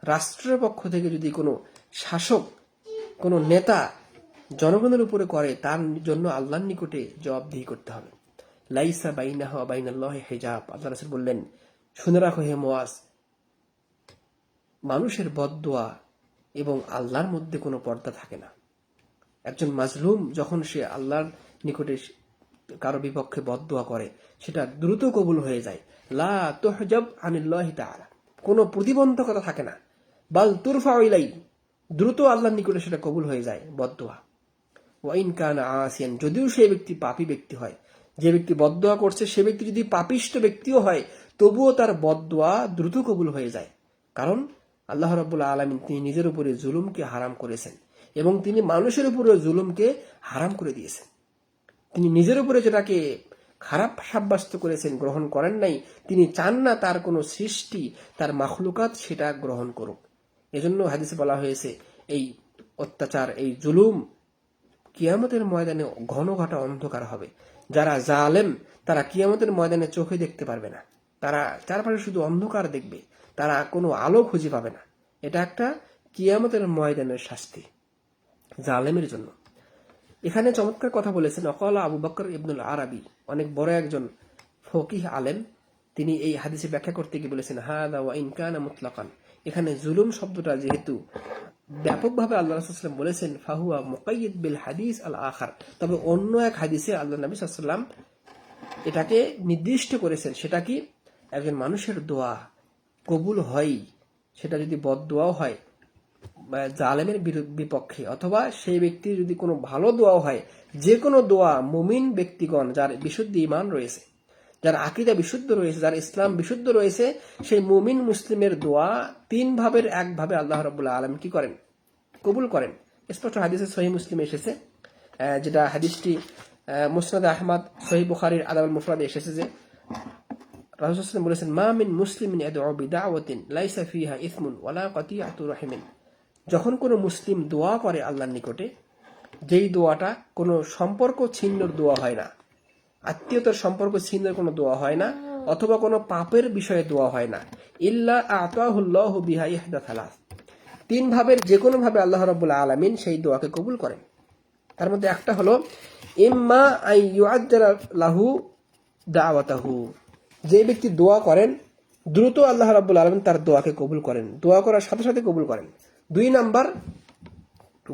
রাষ্ট্রের পক্ষ থেকে যদি কোনো শাসক, কোনো নেতা জনগণের উপরে করে, তার জন্য আল্লাহর নিকটে জবাবদিহি করতে হবে। লাইসা বাইনাহা ওয়া বাইনাল্লাহি হিজাব, আল্লাহ রাসূল বললেন, শুনে রাখো হে মুআয, মানুষের বদদুয়া এবং আল্লাহর মধ্যে কোনো পর্দা থাকে না। একজন মাজলুম যখন সে আল্লাহর নিকটে কারো বিপক্ষে বদদুয়া করে, সেটা দ্রুত কবুল হয়ে যায়। লা তুহজাব আনিল্লাহি তাআলা, কোনো প্রতিবন্ধকতা থাকে না। বাল তুরফাউ ইলাই, দ্রুত আল্লাহর নিকটে সেটা কবুল হয়ে যায় বদদুয়া। ওয়া ইন কানা আসিয়ান, যদিও সেই ব্যক্তি পাপী ব্যক্তি হয়, যে ব্যক্তি বদদুয়া করছে সে ব্যক্তি যদি পাপিষ্ঠ ব্যক্তিও হয়, তবুও তার বদদুয়া দ্রুত কবুল হয়ে যায়। কারণ আল্লাহ রাব্বুল আলামিন তিনি নিজের উপরে জুলুমকে হারাম করেছেন, এবং তিনি মানুষের উপরে জুলুমকে হারাম করে দিয়েছেন। তিনি নিজের উপরে যেটাকে খারাপ সাব্যস্ত করেছেন, গ্রহণ করেন নাই, তিনি চান না তার কোনো সৃষ্টি, তার মাখলুকাত সেটা গ্রহণ করুক। এজন্য হাদিসে বলা হয়েছে, এই অত্যাচার, এই জুলুম কিয়ামতের ময়দানে ঘন ঘটা অন্ধকার হবে। যারা জালেম, তারা কিয়ামতের ময়দানে চোখে দেখতে পারবে না, তারা চারপাশে শুধু অন্ধকার দেখবে, তারা কোনো আলো খুঁজে পাবে না। এটা একটা কিয়ামতের ময়দানের শাস্তি জালেমের জন্য। এখানে চমৎকার কথা বলেছেন ওয়াকালা আবু বকর ইবনুল আরাবী, অনেক বড় একজন ফকিহ আলেম, তিনি এই হাদিসে ব্যাখ্যা করতে গিয়ে বলেছেন, হাদা ওয়া ইন কানা মুতলাকান, এখানে জুলুম শব্দটা যেহেতু ব্যাপকভাবে আল্লাহ রাসূল সাল্লাল্লাহু আলাইহি ওয়াসাল্লাম বলেছেন, ফাহুয়া মুকাইয়্যিদ বিল হাদিস আল আখার, তবে অন্য এক হাদিসে আল্লাহ নবী সাল্লাল্লাহু আলাইহি ওয়াসাল্লাম এটাকে নির্দিষ্ট করেছেন। সেটা কি, একজন মানুষের দোয়া কবুল হয়, সেটা যদি বদদোয়াও হয়, জালেমের বিপক্ষে, অথবা সেই ব্যক্তির যদি কোনো ভালো দোয়া হয়, যে কোনো দোয়া মুমিন ব্যক্তিগণ যার বিশুদ্ধ ঈমান রয়েছে, যার আকীদা বিশুদ্ধ রয়েছে, যার ইসলাম বিশুদ্ধ রয়েছে, সেই মুমিন মুসলিমের দোয়া 3 ভাবের 1 ভাবে আল্লাহ রাব্বুল আলামিন কি করেন? কবুল করেন। স্পষ্ট হাদিসে সহিহ মুসলিমে এসেছে, যেটা হাদিসটি মুসনাদ আহমদ, সহিহ বুখারীর আদাবুল মুফরাদে এসেছে যে রাসূল সাল্লাল্লাহু আলাইহি ওয়াসাল্লাম বলেছেন, মা মিন মুসলিমিন ইয়াদউ বিদাওয়াতিন লাইসা ফিহা ইসমুন ওয়ালা কাতিয়াতু রাহিমিন। যখন কোনো মুসলিম দোয়া করে আল্লাহর নিকটে, যেই দোয়াটা কোনো সম্পর্ক ছিন্নর দোয়া হয় না, আত্মীয়তার সম্পর্ক ছিন্নের কোনো দোয়া হয় না, অথবা কোনো পাপের বিষয়ে দোয়া হয় না, ইল্লা আতাহুল্লাহু বিহা ইহদা থালাস, 3 ভাবের যে কোনো ভাবে আল্লাহ রাব্বুল আলামিন সেই দোয়াকে কবুল করেন। তার মধ্যে একটা হলো ইম্মা আই ইউআজ্জালা লাহু দাওয়াতাহু, যে ব্যক্তি দোয়া করেন দ্রুত আল্লাহ রাব্বুল আলামিন তার দোয়াকে কবুল করেন, দোয়া করার সাথে সাথে কবুল করেন। 2 নাম্বার,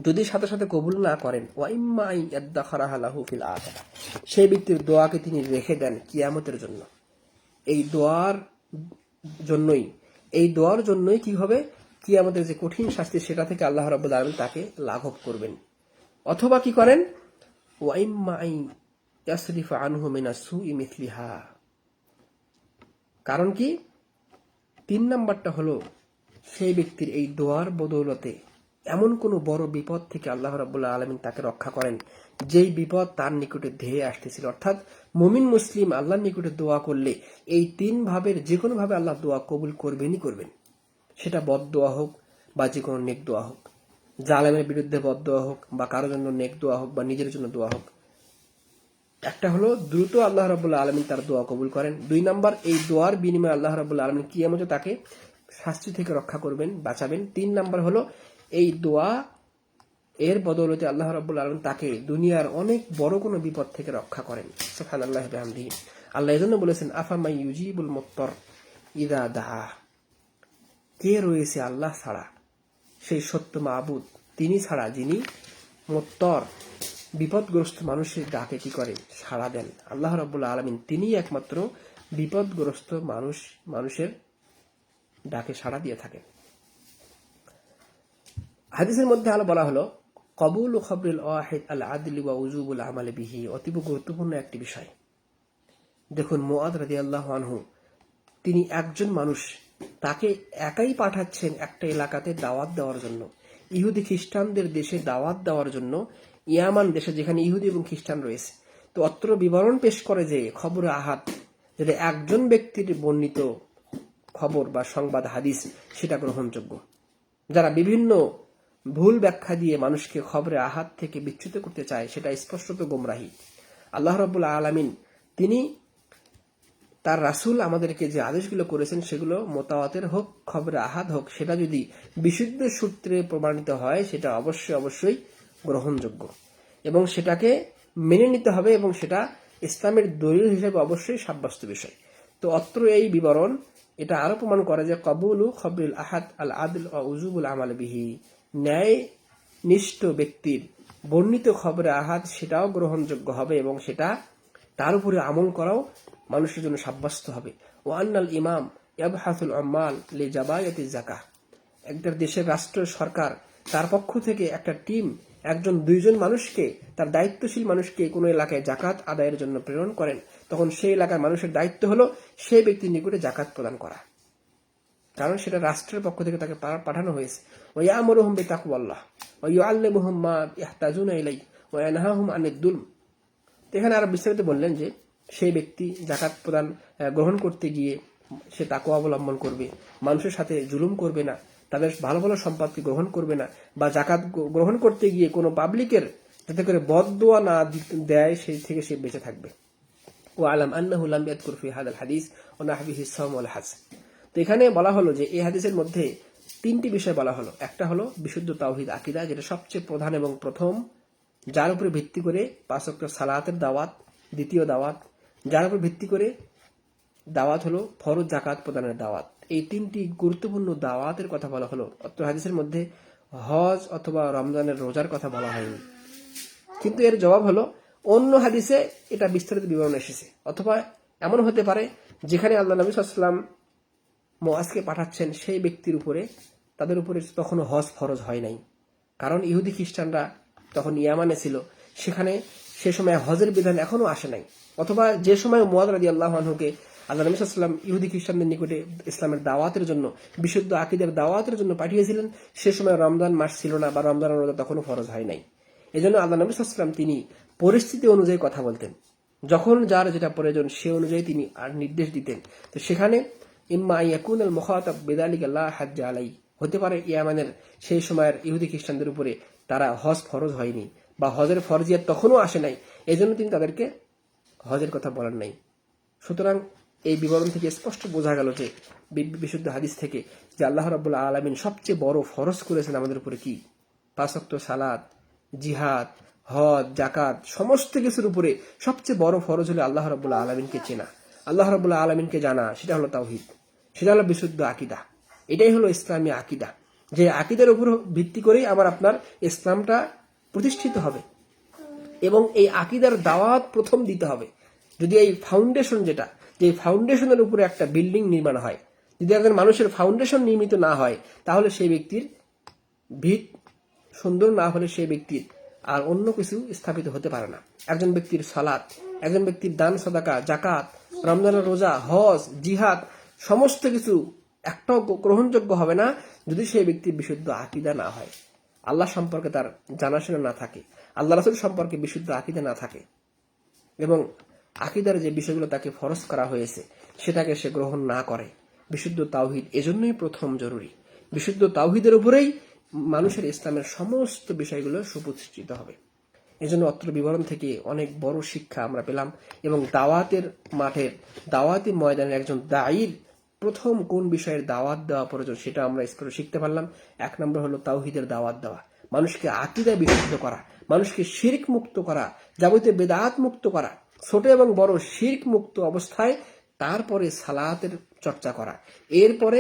যদি সাথে সাথে কবুল না করেন, ওয়া ইম্মা আই ইয়াদখারাহা লাহু ফিল আখিরাহ, সেই ব্যক্তির দোয়াকে তিনি রেখে দেন কিয়ামতের জন্য। এই দোয়ার জন্যই কি হবে? কিয়ামতের যে কঠিন শাস্তি, সেটা থেকে আল্লাহ রাব্বুল আলামিন তাকে লাঘব করবেন। অথবা কি করেন? ওয়া ইম্মা আই ইয়াসরিফা আনহু মিনাস সুই মিথলিহা। কারণ কি? 3 নাম্বারটা হলো সেই ব্যক্তির এই দোয়ার বদৌলতে এমন কোনো বড় বিপদ থেকে আল্লাহ রাব্বুল আলামিন তাকে রক্ষা করেন, যেই বিপদ তার নিকটে ধেয়ে আসতেছিল। অর্থাৎ মুমিন মুসলিম আল্লাহর নিকটে দোয়া করলে এই 3 ভাবের যে কোনো ভাবে আল্লাহ দোয়া কবুল করবেনই করবেন। সেটা বদ দোয়া হোক বা যে কোনো নেক দোয়া হোক, জালেমের বিরুদ্ধে বদ দোয়া হোক বা কারোর জন্য নেক দোয়া হোক বা নিজের জন্য দোয়া হোক। একটা হলো দ্রুত আল্লাহ রাব্বুল আলামিন তার দোয়া কবুল করেন। 2 নাম্বার, এই দোয়ার বিনিময়ে আল্লাহ রাব্বুল আলামিন কিয়ামতে তাকে শাস্তি থেকে রক্ষা করবেন, বাঁচাবেন। 3 নাম্বার হলো এই দোয়া এর বদৌলতে আল্লাহ রাব্বুল আলামিন তাকে দুনিয়ার অনেক বড় কোনো বিপদ থেকে রক্ষা করেন। সুবহানাল্লাহি ওয়া বিহামদিহি। আল্লাহ এজন্য বলেছেন, আফামাই ইউজিবুল মুত্তার ইযা দাআ, কে রয়েছে আল্লাহ ছাড়া, সেই সত্য মাবুদ তিনি ছাড়া, যিনি মুত্তর বিপদগ্রস্ত মানুষের ডাকে কি করে? সাড়া দেন। আল্লাহ রাব্বুল আলামিন তিনিই একমাত্র বিপদগ্রস্ত মানুষের ডাকে সাড়া দিয়ে থাকেন। হাদিসের মধ্যে আলো বলা হলো কবুল খবরিল ওয়াহিদ আল আদলি ওয়া উজুবুল আমাল বিহি, অতীব গুরুত্বপূর্ণ একটি বিষয়। দেখুন, মুআদ রাদিয়াল্লাহু আনহু, তিনি একজন মানুষ, তাকে একাই পাঠাচ্ছেন একটা এলাকাতে দাওয়াত দেওয়ার জন্য, ইহুদি খ্রিস্টানদের দেশে দাওয়াত দেওয়ার জন্য, ইয়ামান দেশে যেখানে ইহুদি এবং খ্রিস্টান রয়েছে। তো অত্র বিবরণ পেশ করে যে খবর আহাদ, যেটা একজন ব্যক্তির বর্ণিত খবর বা সংবাদ হাদিস, সেটা গ্রহণযোগ্য। যারা বিভিন্ন ভুল ব্যাখ্যা দিয়ে মানুষকে খবরে আহাদ থেকে বিচ্যুত করতে চায়, সেটা স্পষ্টত গোমরাহী। আল্লাহ রাব্বুল আলামিন তিনি তার রাসূল আমাদেরকে যে আদেশগুলো করেছেন, সেগুলো মোতাওয়াতের হোক, খবরে আহাদ হোক, সেটা যদি বিশুদ্ধ সূত্রে প্রমাণিত হয়, সেটা অবশ্যই গ্রহণযোগ্য এবং সেটাকে মেনে নিতে হবে, এবং সেটা ইসলামের দলিল হিসেবে অবশ্যই সাব্যস্ত বিষয়। তো অত্র এই বিবরণ এটা আরো প্রমাণ করে যে কবুলু খবরিল আহাদ আল আদল ও উজুবুল আমাল বিহি, ন্যায় নিষ্ঠ ব্যক্তির বর্ণিত খবরে আহাদ সেটাও গ্রহণযোগ্য হবে এবং সেটা তার উপরে আমল করাও মানুষের জন্য সাব্যস্ত হবে। ও আন্নাল ইমাম ইয়াবহাসুল উম্মাল লি জাবায়াতি যাকাহ, একটা দেশের রাষ্ট্র সরকার তার পক্ষ থেকে একটা টিম 1-2 মানুষকে, তার দায়িত্বশীল মানুষকে কোনো এলাকায় জাকাত আদায়ের জন্য প্রেরণ করেন, তখন সেই এলাকার মানুষের দায়িত্ব হলো সেই ব্যক্তির নিকটে জাকাত প্রদান করা, কারণ সেটা রাষ্ট্রের পক্ষ থেকে তাকে পাঠানো হয়েছে। ওয়া ইয়ামুরুহুম বিতাকওয়াল্লাহ ওয়া ইউআল্লিমুহুম মা ইয়াহতাজুনা ইলাইহি ওয়া ইয়ানহাহুম আনিদ দুলম। এখানে আরো বিস্তারিত বললেন যে সেই ব্যক্তি জাকাত প্রদান গ্রহণ করতে গিয়ে সে তাকওয়া অবলম্বন করবে, মানুষের সাথে জুলুম করবে না, তাদের ভালো ভালো সম্পদকে গ্রহণ করবে না, বা জাকাত গ্রহণ করতে গিয়ে কোনো পাবলিকের যাতে করে বদদোয়া না দেয় সেই থেকে সে বেঁচে থাকবে। ও আলাম আন্নাহু লাম ইয়াযকুর ফি হাদাল হাদিস ওয়া নাহবিহি সাওম ওয়াল হাজ। তো এখানে বলা হলো যে এই হাদিসের মধ্যে 3টি বিষয় বলা হলো। একটা হলো বিশুদ্ধ তাওহীদ আকীদা, যেটা সবচেয়ে প্রধান এবং প্রথম, যার উপরে ভিত্তি করে 5 ওয়াক্ত সালাতের দাওয়াত। দ্বিতীয় দাওয়াত, যার উপর ভিত্তি করে দাওয়াত হলো ফরজ জাকাত প্রদানের দাওয়াত। এই 3টি গুরুত্বপূর্ণ দাওয়াতের কথা বলা হলো। অত্র হাদিসের মধ্যে হজ অথবা রমজানের রোজার কথা বলা হয়নি, কিন্তু এর জবাব হলো অন্য হাদিসে এটা বিস্তারিত বিবরণ এসেছে। অথবা এমন হতে পারে যেখানে আল্লাহ নবী সাল্লাল্লাহু আলাইহি ওয়াসাল্লাম মুআজকে পাঠাচ্ছেন, সেই ব্যক্তির উপরে তাদের উপরে তখনও হজ ফরজ হয় নাই, কারণ ইহুদি খ্রিস্টানরা তখন ইয়ামানে ছিল, সেখানে সে সময় হজের বিধান এখনো আসে নাই। অথবা যে সময় মুয়াদ রাদিয়াল্লাহু আনহুকে আল্লাহ নবী সাল্লাল্লাহু আলাইহি ওয়াসাল্লাম ইহুদি খ্রিস্টানদের নিকটে ইসলামের দাওয়াতের জন্য, বিশুদ্ধ আকীদার দাওয়াতের জন্য পাঠিয়েছিলেন, সে সময় রমজান মাস ছিল না বা রমজান রোজা তখনও ফরজ হয় নাই। এজন্য আল্লাহ নবী সাল্লাল্লাহু আলাইহি ওয়াসাল্লাম তিনি পরিস্থিতি অনুযায়ী কথা বলতেন, যখন যার যেটা প্রয়োজন সে অনুযায়ী তিনি আর নির্দেশ দিতেন। তো সেখানে ইম্মা ইয়াকুন আল মুখাতাব বিযালিকা লা হাজ্জা আলাই, হতে পারে ইয়ামানের সেই সময়ের ইহুদি খ্রিস্টানদের উপরে তারা হজ ফরজ হয়নি বা হজের ফরজিয়াত তখনও আসে নাই, এই জন্য তিনি তাদেরকে হজের কথা বলেন নাই। সুতরাং এই বিবরণ থেকে স্পষ্ট বোঝা গেল যে বিশুদ্ধ হাদিস থেকে যে আল্লাহ রাব্বুল আলামিন সবচেয়ে বড় ফরজ করেছেন আমাদের উপরে কি? 5 ওয়াক্ত সালাত, জিহাদ, হজ, জাকাত, সমস্ত কিছুর উপরে সবচেয়ে বড় ফরজ হলো আল্লাহ রাব্বুল আলামিনকে চেনা, আল্লাহ রাব্বুল আলামিনকে জানা। সেটা হলো তাওহীদ, সেটা হলো বিশুদ্ধ আকীদা। এটাই হলো ইসলামী আকীদা, যে আকীদার উপর ভিত্তি করেই আমার আপনার ইসলামটা প্রতিষ্ঠিত হবে এবং এই আকীদার দাওয়াত প্রথম দিতে হবে। যদি এই ফাউন্ডেশন যেটা, যে ফাউন্ডেশনের উপরে একটা বিল্ডিং নির্মাণ হয়, যদি একজন মানুষের ফাউন্ডেশন নির্মিত না হয়, তাহলে সেই ব্যক্তির ভিত সুন্দর না হলে সেই ব্যক্তির আর অন্য কিছু স্থাপিত হতে পারে না। একজন ব্যক্তির সালাত, একজন ব্যক্তির দান সাদাকা, জাকাত, রমজানের রোজা, হজ, জিহাদ, সমস্ত কিছু একটাও গ্রহণযোগ্য হবে না যদি সেই ব্যক্তির বিশুদ্ধ আকীদা না হয়, আল্লাহ সম্পর্কে তার জানাশোনা না থাকে, আল্লাহ রাসূল সম্পর্কে বিশুদ্ধ আকীদা না থাকে এবং আকীদার যে বিষয়গুলো তাকে ফরজ করা হয়েছে সেটাকে সে গ্রহণ না করে। বিশুদ্ধ তাওহীদ এজন্যই প্রথম জরুরি। বিশুদ্ধ তাওহীদের উপরেই মানুষের ইসলামের সমস্ত বিষয়গুলো সুপ্রতিষ্ঠিত হবে। এজন্য অত্র বিবরণ থেকে অনেক বড় শিক্ষা আমরা পেলাম এবং দাওয়াতের মাঠের, দাওয়াতি ময়দানের একজন দায়ীর প্রথম কোন বিষয়ের দাওয়াত দেওয়া প্রয়োজন সেটা আমরা স্পষ্ট শিখতে পারলাম। 1 নম্বর হলো তাওহীদের দাওয়াত দেওয়া, মানুষকে আকীদা বিশুদ্ধ করা, মানুষকে শিরক মুক্ত করা, যাবতীয় বেদাত মুক্ত করা, ছোট এবং বড় শিরক মুক্ত অবস্থায় তারপরে সালাতের চর্চা করা, এরপরে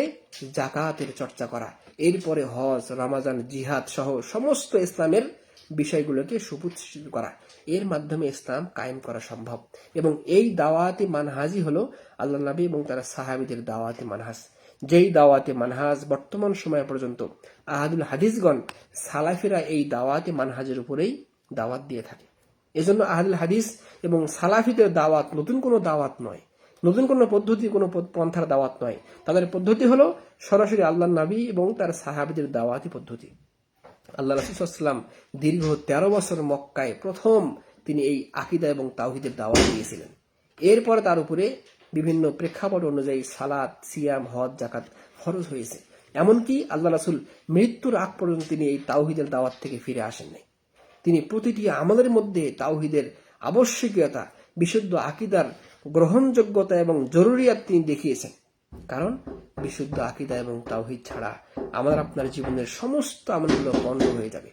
জাকাতের চর্চা করা, এরপরে হজ, রমজান, জিহাদ সহ সমস্ত ইসলামের বিষয়গুলোকে সুপ্রতিষ্ঠিত করা। এর মাধ্যমে ইসলাম কায়েম করা সম্ভব এবং এই দাওয়াতি মানহাজই হলো আল্লাহ নবী এবং তার সাহাবীদের দাওয়াতি মানহাজ। যেই দাওয়াতি মানহাজ বর্তমান সময় পর্যন্ত আহাদুল হাদিসগণ সালাফিরা এই দাওয়াতি মানহাজের উপরেই দাওয়াত দিয়ে থাকে। এজন্য আহলুল হাদিস এবং সালাফিদের দাওয়াত নতুন কোনো দাওয়াত নয়, নতুন কোনো পদ্ধতি, কোনো পন্থার দাওয়াত নয়। তাদের পদ্ধতি হলো সরাসরি আল্লাহর নবী এবং তার সাহাবীদের দাওয়াতি পদ্ধতি। আল্লাহ রাসূল সাল্লাল্লাহু আলাইহি ওয়াসাল্লাম দীর্ঘ 13 বছর মক্কায় প্রথম তিনি এই আকীদা এবং তাওহীদের দাওয়াত দিয়েছিলেন। এরপরে তার উপরে বিভিন্ন প্রেক্ষাপট অনুযায়ী সালাত, সিয়াম, হজ, জাকাত ফরজ হয়েছে। এমনকি আল্লাহ রাসূল মৃত্যুর আগ পর্যন্ত তিনি এই তাওহীদের দাওয়াত থেকে ফিরে আসেন নাই। তিনি প্রতিটি আমলের মধ্যে তাওহীদের আবশ্যকীয়তা, বিশুদ্ধ আকীদার গ্রহণযোগ্যতা এবং জরুরিয়াত তিনি দেখিয়েছেন। কারণ বিশুদ্ধ আকীদা এবং তাওহীদ ছাড়া আমার আপনার জীবনের সমস্ত আমলগুলো বন্ধ হয়ে যাবে।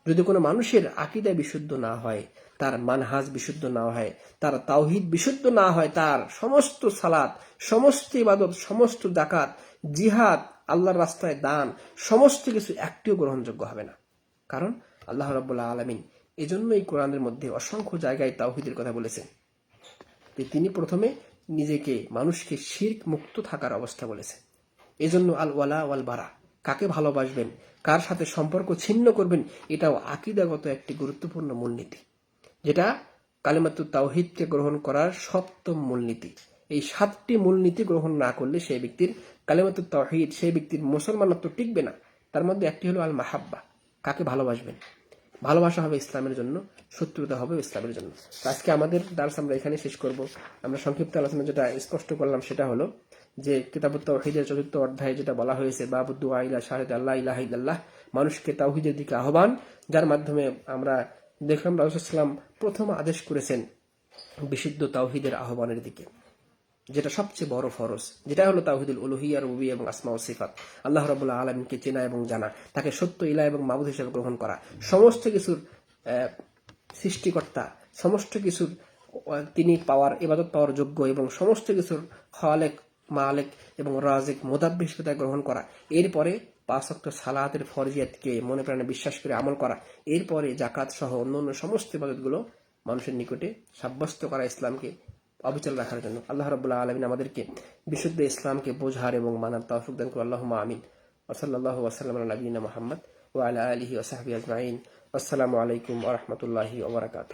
যদি কোনো মানুষের আকীদা বিশুদ্ধ না হয়, তার মানহাজ বিশুদ্ধ না হয়, তার তাওহীদ বিশুদ্ধ না হয়, তার সমস্ত সালাত, সমস্ত ইবাদত, সমস্ত যাকাত, জিহাদ, আল্লাহর রাস্তায় দান, সমস্ত কিছু একটিও গ্রহণযোগ্য হবে না। কারণ আল্লাহ রাব্বুল আলামিন এজন্যই কোরআনের মধ্যে অসংখ্য জায়গায় তাওহীদের কথা বলেছেন যে তিনি প্রথমে নিজেকে, মানুষকে শিরক মুক্ত থাকার অবস্থা বলেছেন। এজন্য আল ওয়ালা ওয়াল বারা, কাকে ভালোবাসবেন, কার সাথে সম্পর্ক ছিন্ন করবেন, এটাও আকীদাগত একটি গুরুত্বপূর্ণ মূলনীতি, যেটা কালিমাতুত তাওহীদকে গ্রহণ করার সপ্তম মূলনীতি। এই 7টি মূলনীতি গ্রহণ না করলে সেই ব্যক্তির কালিমাতুত তাওহীদ, সেই ব্যক্তির মুসলমানত্ব টিকবে না। তার মধ্যে একটি হলো আল মাহাব্বা, কাকে ভালোবাসবেন, ভালোবাসা হবে ইসলামের জন্য, শত্রুতা হবে ইসলামের জন্য। আজকে আমাদের দার্স আমরা এখানে শেষ করব। আমরা সংক্ষিপ্ত আলোচনা যেটা স্পষ্ট করলাম সেটা হলো যে কিতাবুত তাওহীদের 4th অধ্যায়ে যেটা বলা হয়েছে বাবুদ দুআ ইলা শাহাদাতি আল্লা ইলাহা ইল্লাল্লাহ, মানুষকে তাওহীদের দিকে আহ্বান, যার মাধ্যমে আমরা দেখলাম রাসূল সাল্লাল্লাহু আলাইহি ওয়াসাল্লাম প্রথম আদেশ করেছেন বিশুদ্ধ তাওহীদের আহ্বানের দিকে, যেটা সবচেয়ে বড় ফরজ, যেটা হলো তাওহীদুল উলুহিয়্যা, রুবুবিয়্যা এবং আসমা ও সিফাত। আল্লাহ রাব্বুল আলামিনকে চেনা এবং জানা, তাকে সত্য ইলাহ এবং মাবুদ হিসেবে গ্রহণ করা, সমস্ত কিছুর সৃষ্টিকর্তা, সমস্ত কিছুর তিনি পাওয়ার, ইবাদত পাওয়ার যোগ্য এবং সমস্ত কিছুর খালেক, মালিক এবং রাজিক, মুদাব্বির হিসেবে তাকে গ্রহণ করা। এরপরে 5 ওয়াক্ত সালাতের ফরজিয়াতকে মনে প্রাণে বিশ্বাস করে আমল করা। এরপরে জাকাত সহ অন্যান্য সমস্ত ইবাদতগুলো মানুষের নিকটে সাব্যস্ত করা ইসলামকে অবিচল রাখার জন্য। আল্লাহ রাব্বুল আলামিন আমাদেরকে বিশুদ্ধ ইসলামকে বোঝার এবং মানার তৌফিক দান করুন। আল্লাহুম্মা আমিন। ওসল্লাল্লাহু ওয়াসাল্লাম আলা নবিয়িনা মুহাম্মদ ওয়া আলা আলিহি ওয়া সাহবিহি আজমাইন। আসসালামু আলাইকুম ওয়া রাহমাতুল্লাহি ওয়া বারাকাতুহু।